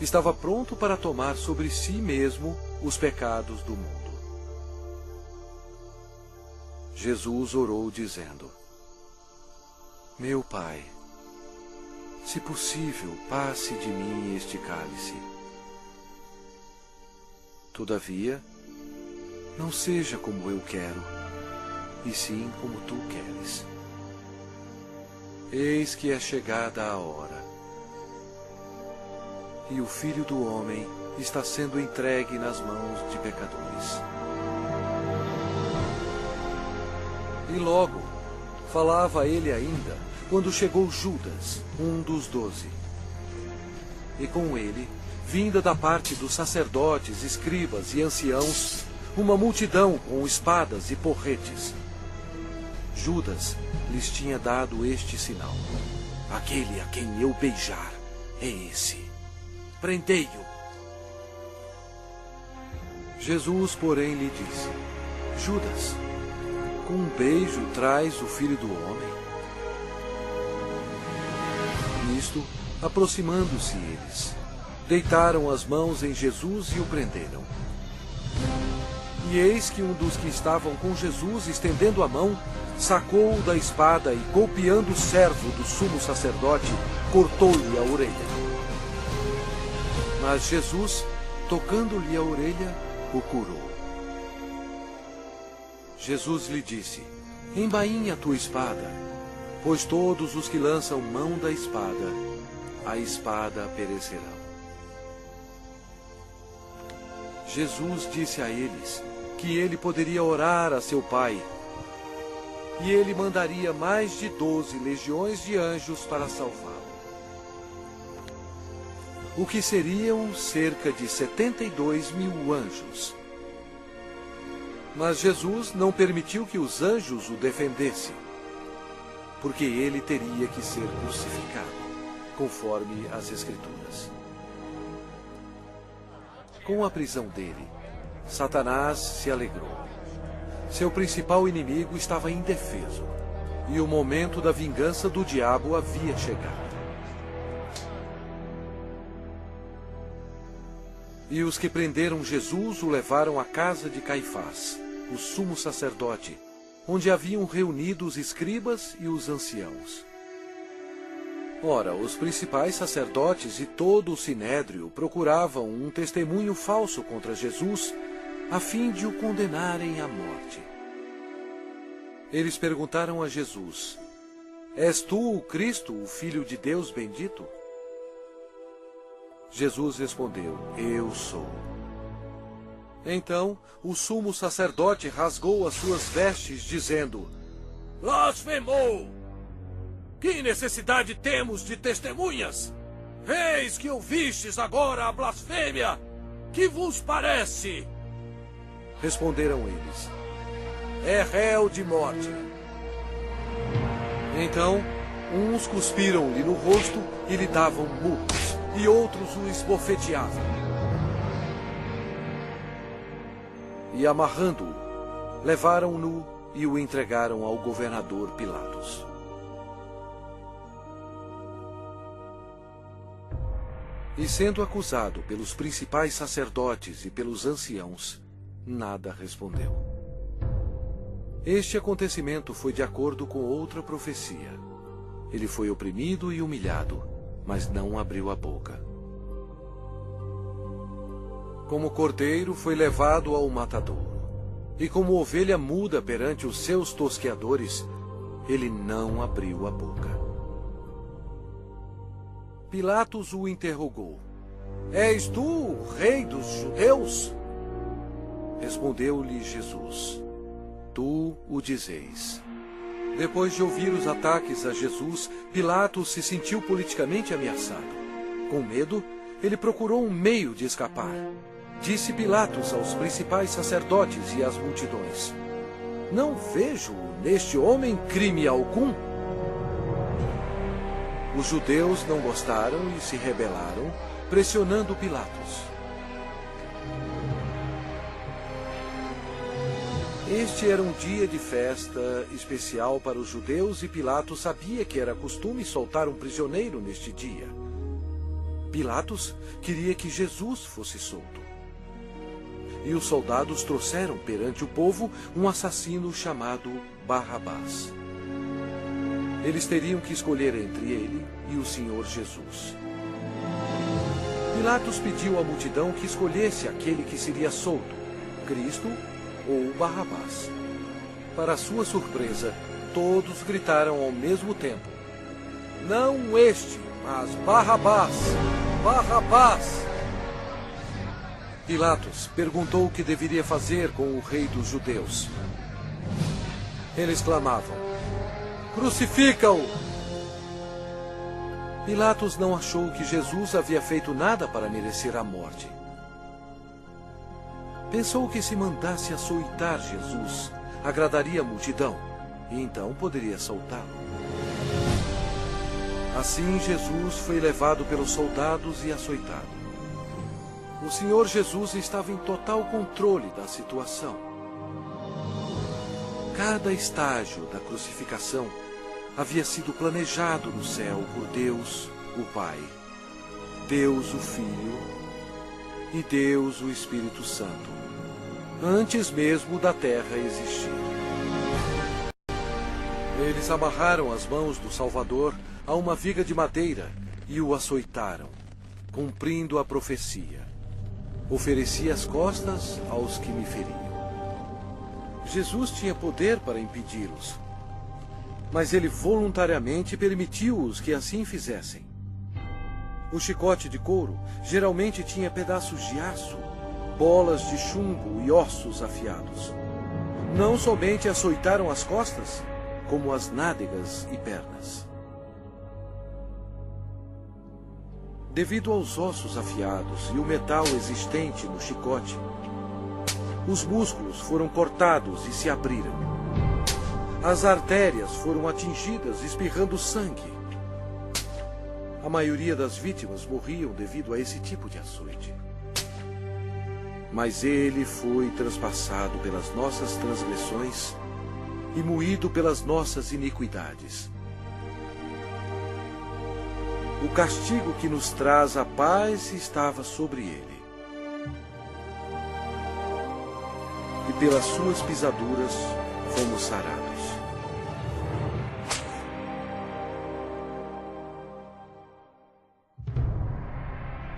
Speaker 1: estava pronto para tomar sobre si mesmo os pecados do mundo. Jesus orou dizendo: meu Pai, se possível, passe de mim este cálice. Todavia, não seja como eu quero, e sim como tu queres. Eis que é chegada a hora, e o Filho do Homem está sendo entregue nas mãos de pecadores. E logo, falava ele ainda, quando chegou Judas, um dos 12. E com ele, vinda da parte dos sacerdotes, escribas e anciãos, uma multidão com espadas e porretes. Judas lhes tinha dado este sinal: aquele a quem eu beijar é esse. Prendei-o. Jesus, porém, lhe disse: Judas, com um beijo traz o Filho do Homem? Nisto, aproximando-se eles, deitaram as mãos em Jesus e o prenderam. E eis que um dos que estavam com Jesus, estendendo a mão, sacou-o da espada e, golpeando o servo do sumo sacerdote, cortou-lhe a orelha. Mas Jesus, tocando-lhe a orelha, o curou. Jesus lhe disse: embainha a tua espada, pois todos os que lançam mão da espada, a espada perecerão. Jesus disse a eles que ele poderia orar a seu Pai, e ele mandaria mais de 12 legiões de anjos para salvá-lo. O que seriam cerca de 72.000 anjos. Mas Jesus não permitiu que os anjos o defendessem, porque ele teria que ser crucificado, conforme as Escrituras. Com a prisão dele, Satanás se alegrou. Seu principal inimigo estava indefeso, e o momento da vingança do diabo havia chegado. E os que prenderam Jesus o levaram à casa de Caifás, o sumo sacerdote, onde haviam reunido os escribas e os anciãos. Ora, os principais sacerdotes e todo o sinédrio procuravam um testemunho falso contra Jesus, a fim de o condenarem à morte. Eles perguntaram a Jesus: és tu o Cristo, o Filho de Deus bendito? Jesus respondeu: eu sou. Então o sumo sacerdote rasgou as suas vestes, dizendo: blasfemou! Que necessidade temos de testemunhas? Eis que ouvistes agora a blasfêmia! Que vos parece? Responderam eles: é réu de morte. Então, uns cuspiram-lhe no rosto e lhe davam murros, e outros o esbofeteavam. e, amarrando-o, levaram-no e o entregaram ao governador Pilatos. E sendo acusado pelos principais sacerdotes e pelos anciãos, nada respondeu. Este acontecimento foi de acordo com outra profecia. Ele foi oprimido e humilhado, mas não abriu a boca. Como cordeiro foi levado ao matadouro, e como ovelha muda perante os seus tosqueadores, ele não abriu a boca. Pilatos o interrogou: És tu o rei dos judeus? Respondeu-lhe Jesus: Tu o dizeis. Depois de ouvir os ataques a Jesus, Pilatos se sentiu politicamente ameaçado. Com medo, ele procurou um meio de escapar. Disse Pilatos aos principais sacerdotes e às multidões: Não vejo neste homem crime algum. Os judeus não gostaram e se rebelaram, pressionando Pilatos. Este era um dia de festa especial para os judeus e Pilatos sabia que era costume soltar um prisioneiro neste dia. Pilatos queria que Jesus fosse solto. E os soldados trouxeram perante o povo um assassino chamado Barrabás. Eles teriam que escolher entre ele e o Senhor Jesus. Pilatos pediu à multidão que escolhesse aquele que seria solto, Cristo ou Barrabás. Para sua surpresa, todos gritaram ao mesmo tempo: Não este, mas Barrabás! Barrabás! Pilatos perguntou o que deveria fazer com o rei dos judeus. Eles clamavam: Crucifica-o! Pilatos não achou que Jesus havia feito nada para merecer a morte. Pensou que se mandasse açoitar Jesus, agradaria a multidão, e então poderia soltá-lo. Assim Jesus foi levado pelos soldados e açoitado. O Senhor Jesus estava em total controle da situação. Cada estágio da crucificação havia sido planejado no céu por Deus, o Pai, Deus, o Filho e Deus, o Espírito Santo, antes mesmo da terra existir. Eles amarraram as mãos do Salvador a uma viga de madeira e o açoitaram, cumprindo a profecia: Ofereci as costas aos que me feriam. Jesus tinha poder para impedi-los, mas ele voluntariamente permitiu-os que assim fizessem. O chicote de couro geralmente tinha pedaços de aço, bolas de chumbo e ossos afiados. Não somente açoitaram as costas, como as nádegas e pernas. Devido aos ossos afiados e o metal existente no chicote, os músculos foram cortados e se abriram. As artérias foram atingidas, espirrando sangue. A maioria das vítimas morriam devido a esse tipo de açoite. Mas ele foi transpassado pelas nossas transgressões e moído pelas nossas iniquidades. O castigo que nos traz a paz estava sobre ele. E pelas suas pisaduras fomos sarados.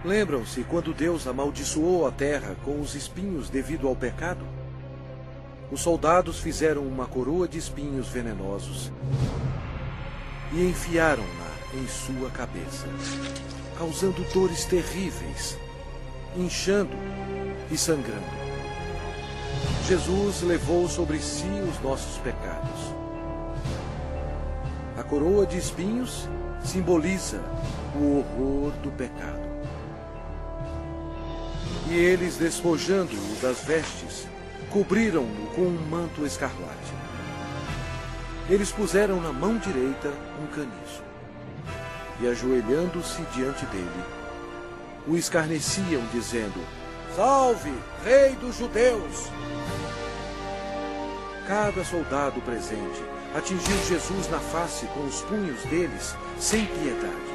Speaker 1: Lembram-se quando Deus amaldiçoou a terra com os espinhos devido ao pecado? Os soldados fizeram uma coroa de espinhos venenosos e enfiaram-na em sua cabeça, causando dores terríveis, inchando e sangrando. Jesus levou sobre si os nossos pecados. A coroa de espinhos simboliza o horror do pecado. E eles, despojando-o das vestes, cobriram-no com um manto escarlate. Eles puseram na mão direita um caniço. E, ajoelhando-se diante dele, o escarneciam, dizendo: Salve, Rei dos Judeus! Cada soldado presente atingiu Jesus na face com os punhos deles, sem piedade,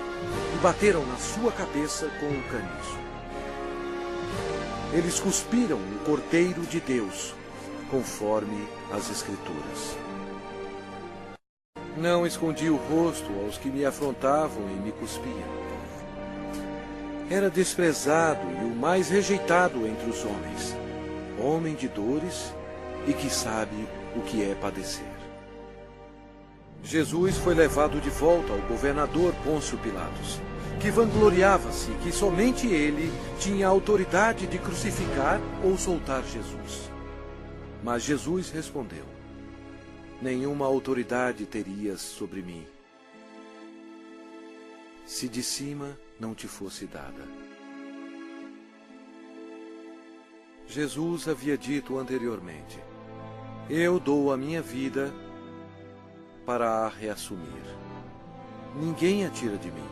Speaker 1: e bateram na sua cabeça com o caniço. Eles cuspiram o Cordeiro de Deus, conforme as Escrituras. Não escondi o rosto aos que me afrontavam e me cuspiam. Era desprezado e o mais rejeitado entre os homens, homem de dores e que sabe o que é padecer. Jesus foi levado de volta ao governador Pôncio Pilatos, que vangloriava-se que somente ele tinha autoridade de crucificar ou soltar Jesus. Mas Jesus respondeu: nenhuma autoridade terias sobre mim, se de cima não te fosse dada. Jesus havia dito anteriormente: eu dou a minha vida para a reassumir. Ninguém a tira de mim.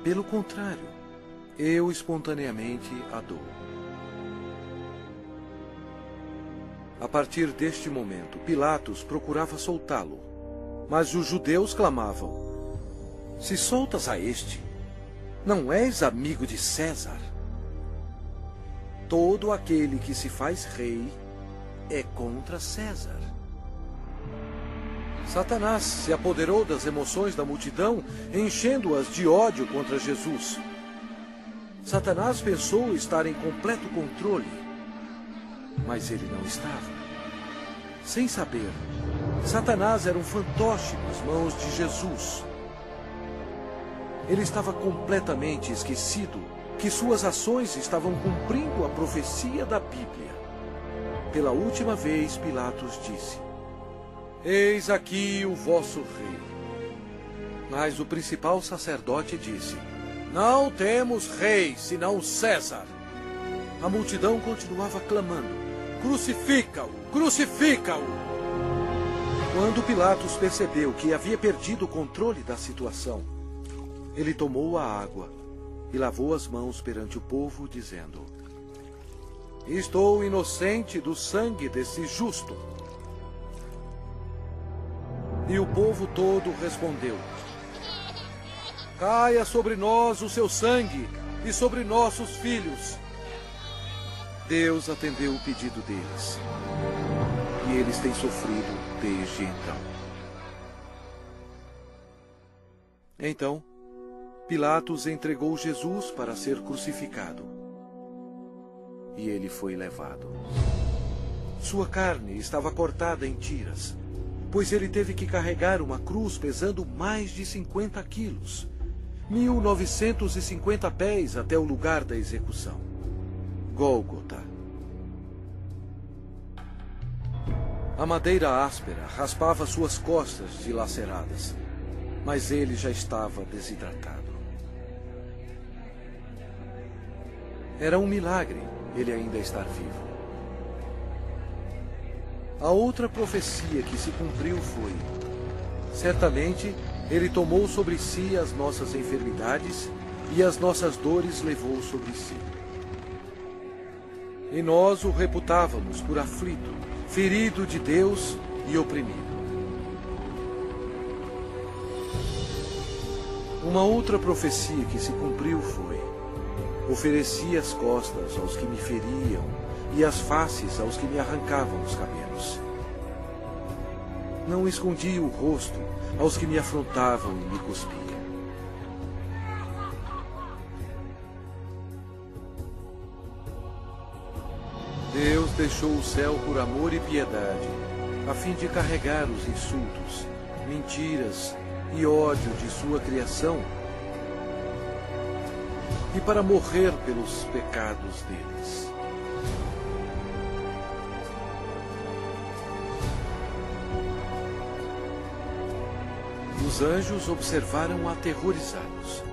Speaker 1: Pelo contrário, eu espontaneamente a dou. A partir deste momento, Pilatos procurava soltá-lo, mas os judeus clamavam: se soltas a este, não és amigo de César? Todo aquele que se faz rei é contra César. Satanás se apoderou das emoções da multidão, enchendo-as de ódio contra Jesus. Satanás pensou estar em completo controle, mas ele não estava. Sem saber, Satanás era um fantoche nas mãos de Jesus. Ele estava completamente esquecido que suas ações estavam cumprindo a profecia da Bíblia. Pela última vez, Pilatos disse: eis aqui o vosso rei. Mas o principal sacerdote disse: não temos rei, senão César. A multidão continuava clamando: crucifica-o, crucifica-o! Quando Pilatos percebeu que havia perdido o controle da situação, ele tomou a água e lavou as mãos perante o povo, dizendo: estou inocente do sangue desse justo. E o povo todo respondeu: caia sobre nós o seu sangue e sobre nossos filhos. Deus atendeu o pedido deles, e eles têm sofrido desde então. Então, Pilatos entregou Jesus para ser crucificado, e ele foi levado. Sua carne estava cortada em tiras, pois ele teve que carregar uma cruz pesando mais de 50 quilos, 1950 pés até o lugar da execução, Gólgota. A madeira áspera raspava suas costas dilaceradas, mas ele já estava desidratado. Era um milagre ele ainda estar vivo. A outra profecia que se cumpriu foi: certamente ele tomou sobre si as nossas enfermidades e as nossas dores levou sobre si. E nós o reputávamos por aflito, ferido de Deus e oprimido. Uma outra profecia que se cumpriu foi: ofereci as costas aos que me feriam e as faces aos que me arrancavam os cabelos. Não escondi o rosto aos que me afrontavam e me cuspiam. Deus deixou o céu por amor e piedade, a fim de carregar os insultos, mentiras e ódio de sua criação, e para morrer pelos pecados deles. Os anjos observaram aterrorizados.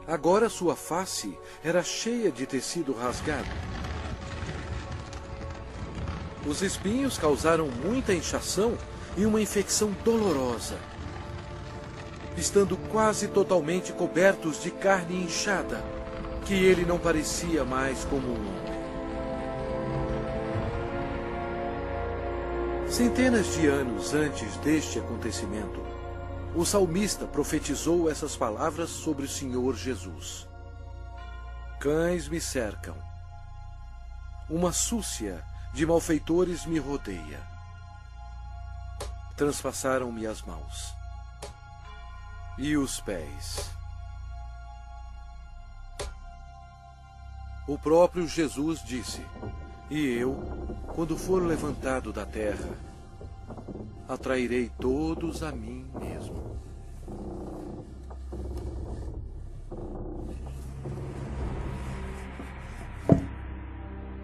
Speaker 1: Agora sua face era cheia de tecido rasgado. Os espinhos causaram muita inchação e uma infecção dolorosa, estando quase totalmente cobertos de carne inchada. que ele não parecia mais como um homem. Centenas de anos antes deste acontecimento, o salmista profetizou essas palavras sobre o Senhor Jesus. Cães me cercam. Uma súcia de malfeitores me rodeia. Transpassaram-me as mãos e os pés. O próprio Jesus disse: e eu, quando for levantado da terra, atrairei todos a mim mesmo.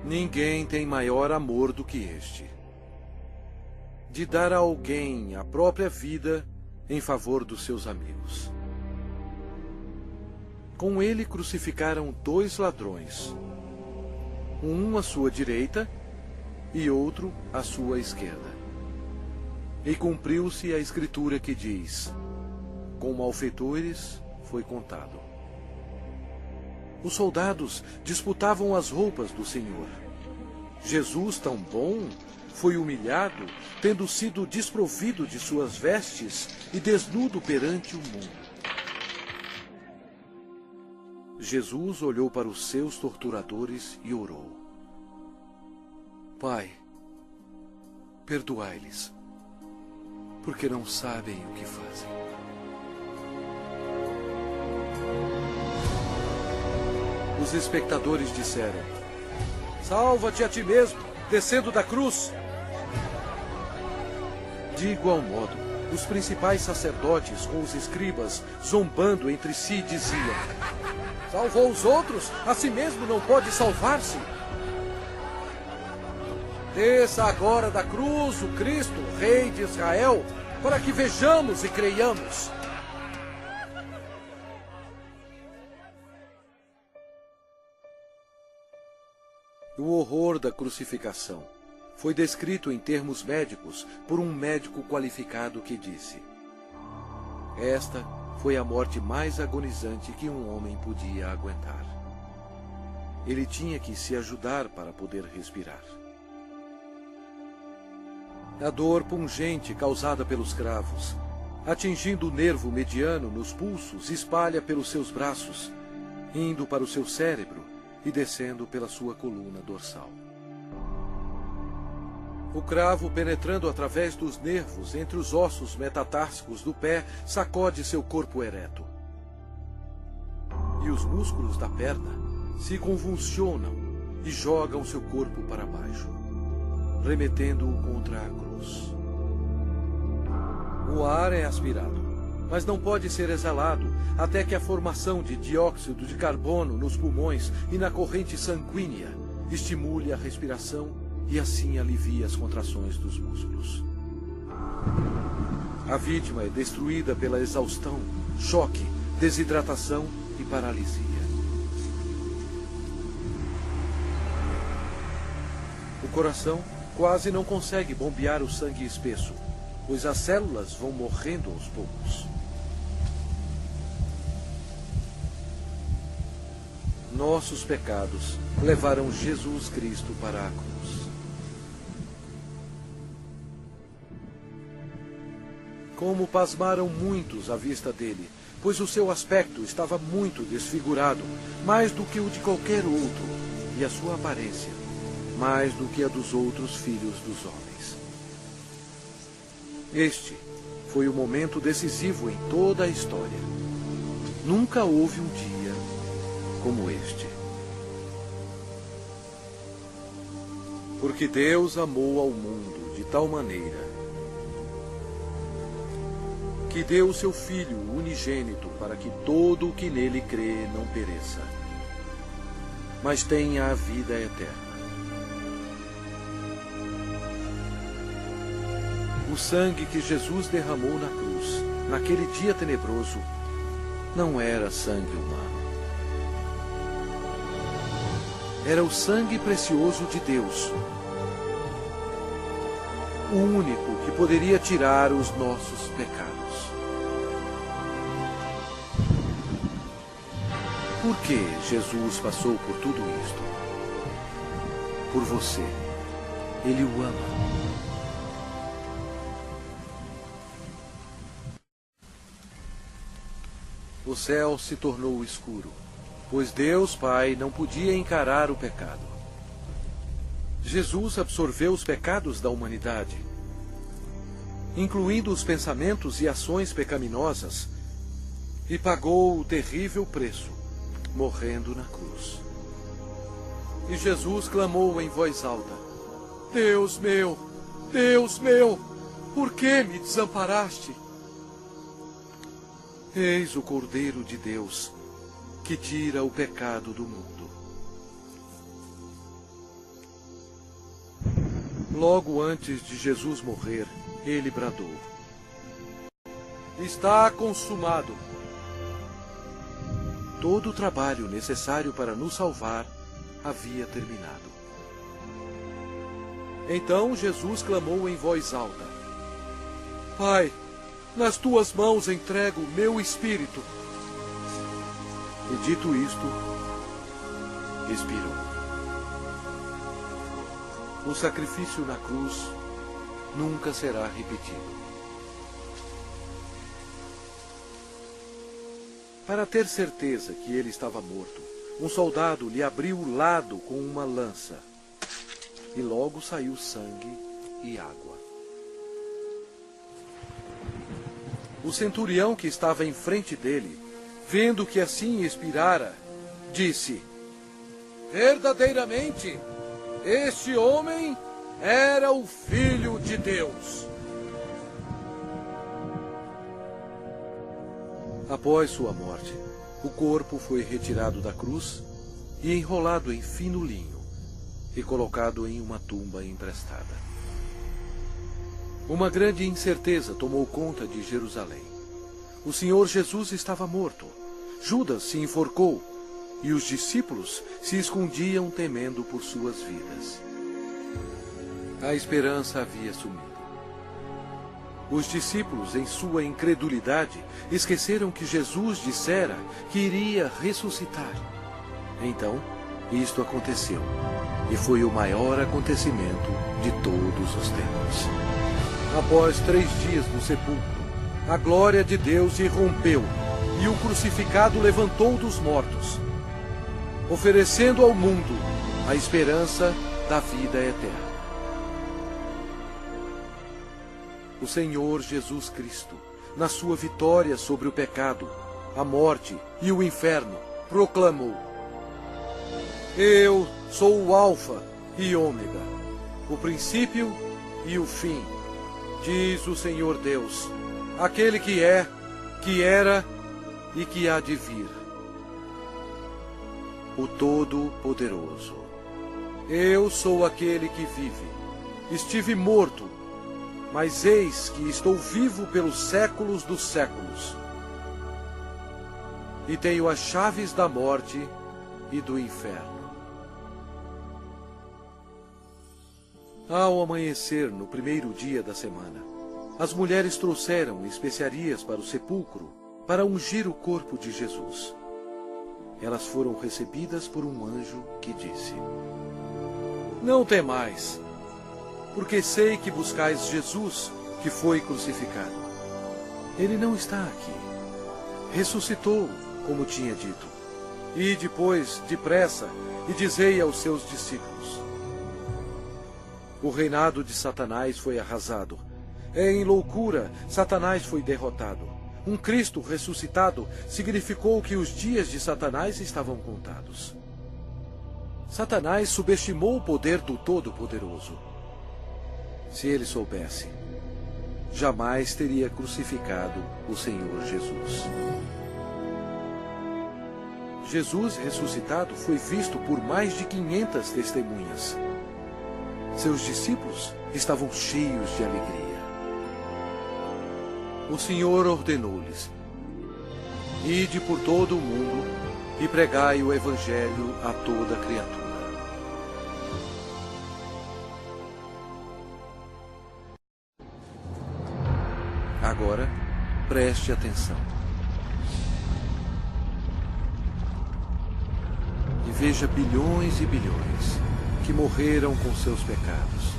Speaker 1: Ninguém tem maior amor do que este, de dar a alguém a própria vida em favor dos seus amigos. Com ele crucificaram 2 ladrões, um à sua direita e outro à sua esquerda. E cumpriu-se a escritura que diz: com malfeitores foi contado. Os soldados disputavam as roupas do Senhor. Jesus, tão bom, foi humilhado, tendo sido desprovido de suas vestes e desnudo perante o mundo. Jesus olhou para os seus torturadores e orou: Pai, perdoai-lhes, porque não sabem o que fazem. Os espectadores disseram: salva-te a ti mesmo, descendo da cruz. De igual modo, os principais sacerdotes com os escribas, zombando entre si, diziam: salvou os outros, a si mesmo não pode salvar-se. Desça agora da cruz o Cristo, Rei de Israel, para que vejamos e creiamos. O horror da crucificação foi descrito em termos médicos por um médico qualificado que disse: esta foi a morte mais agonizante que um homem podia aguentar. Ele tinha que se ajudar para poder respirar. A dor pungente causada pelos cravos, atingindo o nervo mediano nos pulsos, espalha pelos seus braços, indo para o seu cérebro e descendo pela sua coluna dorsal. O cravo, penetrando através dos nervos entre os ossos metatársicos do pé, sacode seu corpo ereto. E os músculos da perna se convulsionam e jogam seu corpo para baixo, remetendo-o contra a cruz. O ar é aspirado, mas não pode ser exalado até que a formação de dióxido de carbono nos pulmões e na corrente sanguínea estimule a respiração e assim alivie as contrações dos músculos. A vítima é destruída pela exaustão, choque, desidratação e paralisia. O coração quase não consegue bombear o sangue espesso, pois as células vão morrendo aos poucos. Nossos pecados levaram Jesus Cristo para a cruz. Como pasmaram muitos à vista dele, pois o seu aspecto estava muito desfigurado, mais do que o de qualquer outro, e a sua aparência, mais do que a dos outros filhos dos homens. Este foi o momento decisivo em toda a história. Nunca houve um dia como este. Porque Deus amou ao mundo de tal maneira que deu o seu Filho unigênito para que todo o que nele crê não pereça, mas tenha a vida eterna. O sangue que Jesus derramou na cruz, naquele dia tenebroso, não era sangue humano. Era o sangue precioso de Deus, o único que poderia tirar os nossos pecados. Por que Jesus passou por tudo isto? Por você. Ele o ama. O céu se tornou escuro, pois Deus Pai não podia encarar o pecado. Jesus absorveu os pecados da humanidade, incluindo os pensamentos e ações pecaminosas, e pagou o terrível preço, morrendo na cruz. E Jesus clamou em voz alta: Deus meu, por que me desamparaste? Eis o Cordeiro de Deus, que tira o pecado do mundo. Logo antes de Jesus morrer, ele bradou: Está consumado. Todo o trabalho necessário para nos salvar havia terminado. Então Jesus clamou em voz alta: Pai, nas tuas mãos entrego o meu espírito. E dito isto, expirou. O sacrifício na cruz nunca será repetido. Para ter certeza que ele estava morto, um soldado lhe abriu o lado com uma lança, e logo saiu sangue e água. O centurião que estava em frente dele, vendo que assim expirara, disse: Verdadeiramente, este homem era o Filho de Deus. Após sua morte, o corpo foi retirado da cruz e enrolado em fino linho e colocado em uma tumba emprestada. Uma grande incerteza tomou conta de Jerusalém. O Senhor Jesus estava morto. Judas se enforcou e os discípulos se escondiam temendo por suas vidas. A esperança havia sumido. Os discípulos, em sua incredulidade, esqueceram que Jesus dissera que iria ressuscitar. Então, isto aconteceu, e foi o maior acontecimento de todos os tempos. Após 3 dias no sepulcro, a glória de Deus irrompeu, e o crucificado levantou dos mortos, oferecendo ao mundo a esperança da vida eterna. O Senhor Jesus Cristo, na sua vitória sobre o pecado, a morte e o inferno, proclamou: Eu sou o Alfa e Ômega, o princípio e o fim, diz o Senhor Deus, aquele que é, que era e que há de vir, o Todo-Poderoso. Eu sou aquele que vive. Estive morto, mas eis que estou vivo pelos séculos dos séculos. E tenho as chaves da morte e do inferno. Ao amanhecer, no primeiro dia da semana, as mulheres trouxeram especiarias para o sepulcro para ungir o corpo de Jesus. Elas foram recebidas por um anjo que disse: Não temais, porque sei que buscais Jesus, que foi crucificado. Ele não está aqui. Ressuscitou, como tinha dito. E depois, depressa, e dizei aos seus discípulos: O reinado de Satanás foi arrasado. Em loucura, Satanás foi derrotado. Um Cristo ressuscitado significou que os dias de Satanás estavam contados. Satanás subestimou o poder do Todo-Poderoso. Se ele soubesse, jamais teria crucificado o Senhor Jesus. Jesus ressuscitado foi visto por mais de 500 testemunhas. Seus discípulos estavam cheios de alegria. O Senhor ordenou-lhes: Ide por todo o mundo e pregai o Evangelho a toda criatura. Agora, preste atenção. veja bilhões e bilhões que morreram com seus pecados.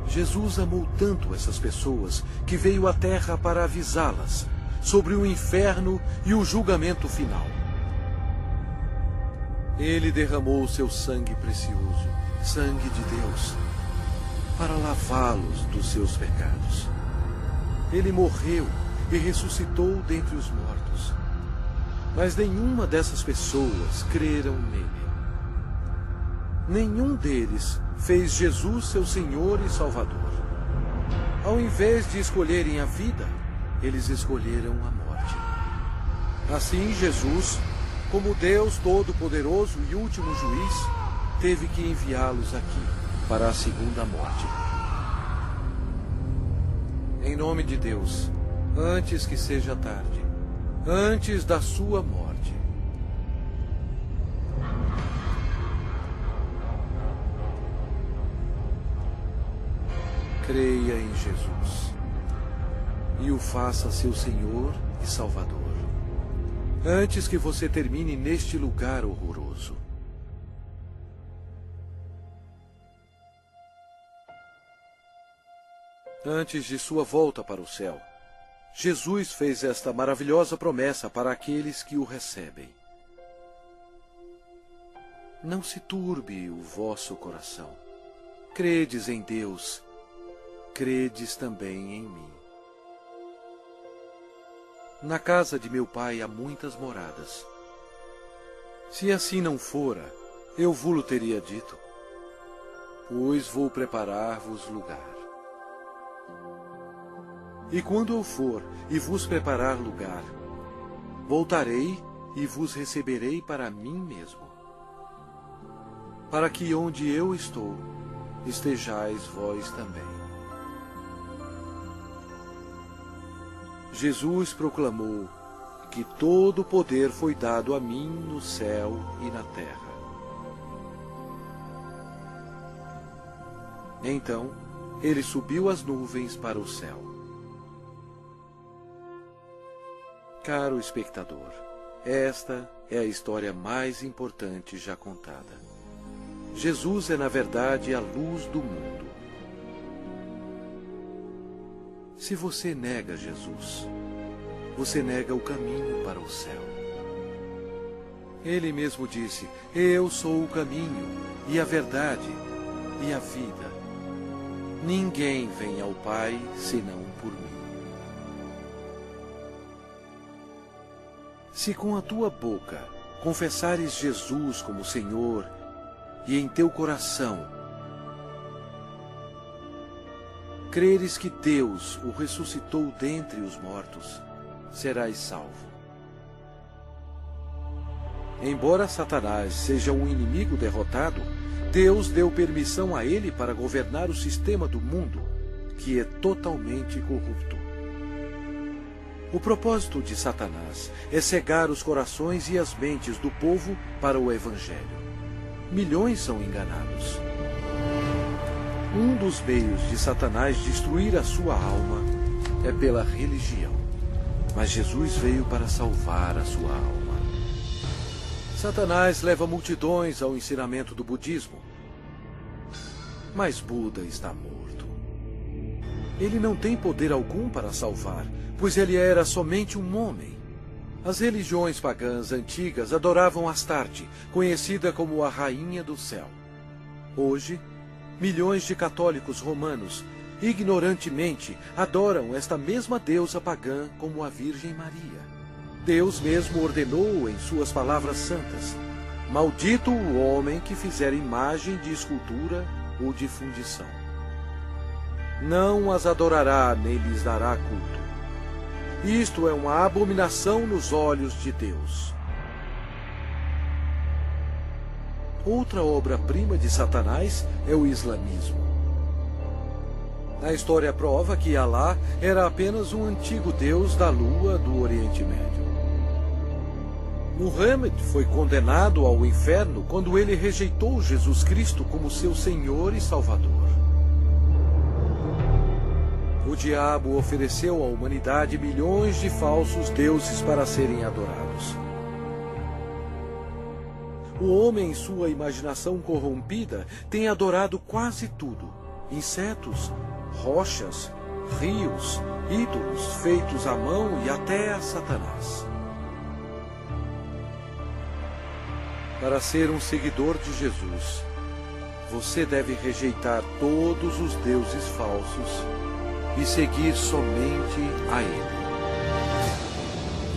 Speaker 1: Jesus amou tanto essas pessoas que veio à Terra para avisá-las sobre o inferno e o julgamento final. Ele derramou seu sangue precioso, sangue de Deus, para lavá-los dos seus pecados. Ele morreu e ressuscitou dentre os mortos. Mas nenhuma dessas pessoas creram nele. Nenhum deles fez Jesus seu Senhor e Salvador. Ao invés de escolherem a vida, eles escolheram a morte. Assim, Jesus, como Deus Todo-Poderoso e último juiz, teve que enviá-los aqui para a segunda morte. Em nome de Deus, antes que seja tarde, antes da sua morte, creia em Jesus e o faça seu Senhor e Salvador, antes que você termine neste lugar horroroso. Antes de sua volta para o céu, Jesus fez esta maravilhosa promessa para aqueles que o recebem. Não se turbe o vosso coração. Credes em Deus, credes também em mim. Na casa de meu Pai há muitas moradas. Se assim não fora, eu vou-lo teria dito, pois vou preparar-vos lugar. E quando eu for e vos preparar lugar, voltarei e vos receberei para mim mesmo, para que onde eu estou, estejais vós também. Jesus proclamou que todo o poder foi dado a mim no céu e na terra. Então, ele subiu às nuvens para o céu. Caro espectador, esta é a história mais importante já contada. Jesus é, na verdade, a luz do mundo. Se você nega Jesus, você nega o caminho para o céu. Ele mesmo disse: eu sou o caminho, e a verdade, e a vida. Ninguém vem ao Pai senão por mim. Se com a tua boca confessares Jesus como Senhor, e em teu coração creres que Deus o ressuscitou dentre os mortos, serás salvo. Embora Satanás seja um inimigo derrotado, Deus deu permissão a ele para governar o sistema do mundo, que é totalmente corrupto. O propósito de Satanás é cegar os corações e as mentes do povo para o Evangelho. Milhões são enganados. Um dos meios de Satanás destruir a sua alma é pela religião. Mas Jesus veio para salvar a sua alma. Satanás leva multidões ao ensinamento do budismo. Mas Buda está morto. Ele não tem poder algum para salvar, pois ele era somente um homem. As religiões pagãs antigas adoravam Astarte, conhecida como a Rainha do Céu. Hoje, milhões de católicos romanos, ignorantemente, adoram esta mesma deusa pagã como a Virgem Maria. Deus mesmo ordenou em suas palavras santas: maldito o homem que fizer imagem de escultura ou de fundição. Não as adorará nem lhes dará culto. Isto é uma abominação nos olhos de Deus. Outra obra-prima de Satanás é o islamismo. A história prova que Alá era apenas um antigo deus da lua do Oriente Médio. Muhammad foi condenado ao inferno quando ele rejeitou Jesus Cristo como seu Senhor e Salvador. O diabo ofereceu à humanidade milhões de falsos deuses para serem adorados. O homem, em sua imaginação corrompida, tem adorado quase tudo: insetos, rochas, rios, ídolos feitos à mão e até a Satanás. Para ser um seguidor de Jesus, você deve rejeitar todos os deuses falsos e seguir somente a Ele.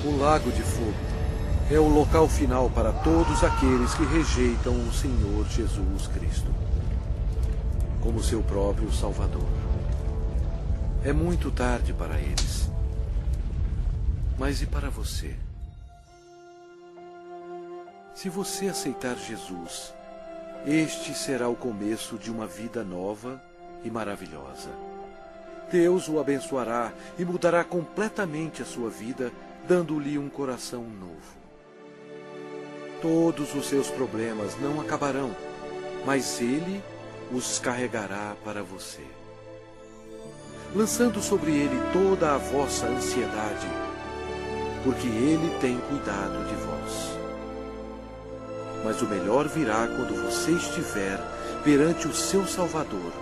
Speaker 1: O Lago de Fogo é o local final para todos aqueles que rejeitam o Senhor Jesus Cristo como seu próprio Salvador. É muito tarde para eles. Mas e para você? Se você aceitar Jesus, este será o começo de uma vida nova e maravilhosa. Deus o abençoará e mudará completamente a sua vida, dando-lhe um coração novo. Todos os seus problemas não acabarão, mas Ele os carregará para você, lançando sobre Ele toda a vossa ansiedade, porque Ele tem cuidado de vós. Mas o melhor virá quando você estiver perante o seu Salvador,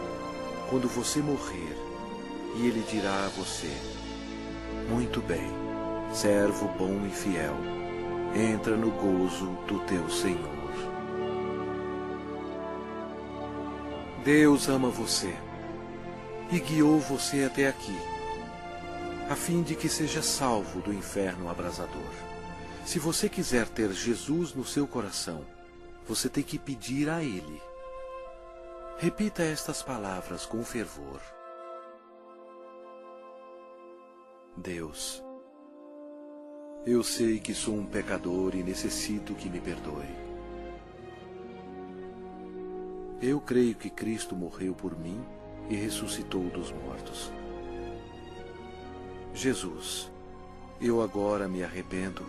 Speaker 1: quando você morrer, e Ele dirá a você: muito bem, servo bom e fiel, entra no gozo do teu Senhor. Deus ama você e guiou você até aqui, a fim de que seja salvo do inferno abrasador. Se você quiser ter Jesus no seu coração, você tem que pedir a Ele. Repita estas palavras com fervor. Deus, eu sei que sou um pecador e necessito que me perdoe. Eu creio que Cristo morreu por mim e ressuscitou dos mortos. Jesus, eu agora me arrependo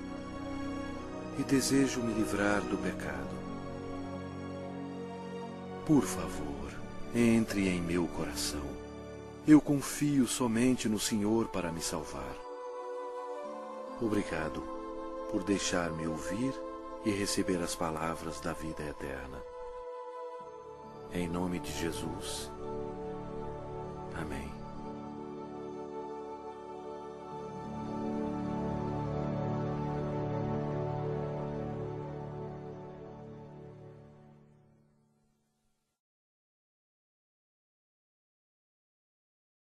Speaker 1: e desejo me livrar do pecado. Por favor, entre em meu coração. Eu confio somente no Senhor para me salvar. Obrigado por deixar-me ouvir e receber as palavras da vida eterna. Em nome de Jesus. Amém.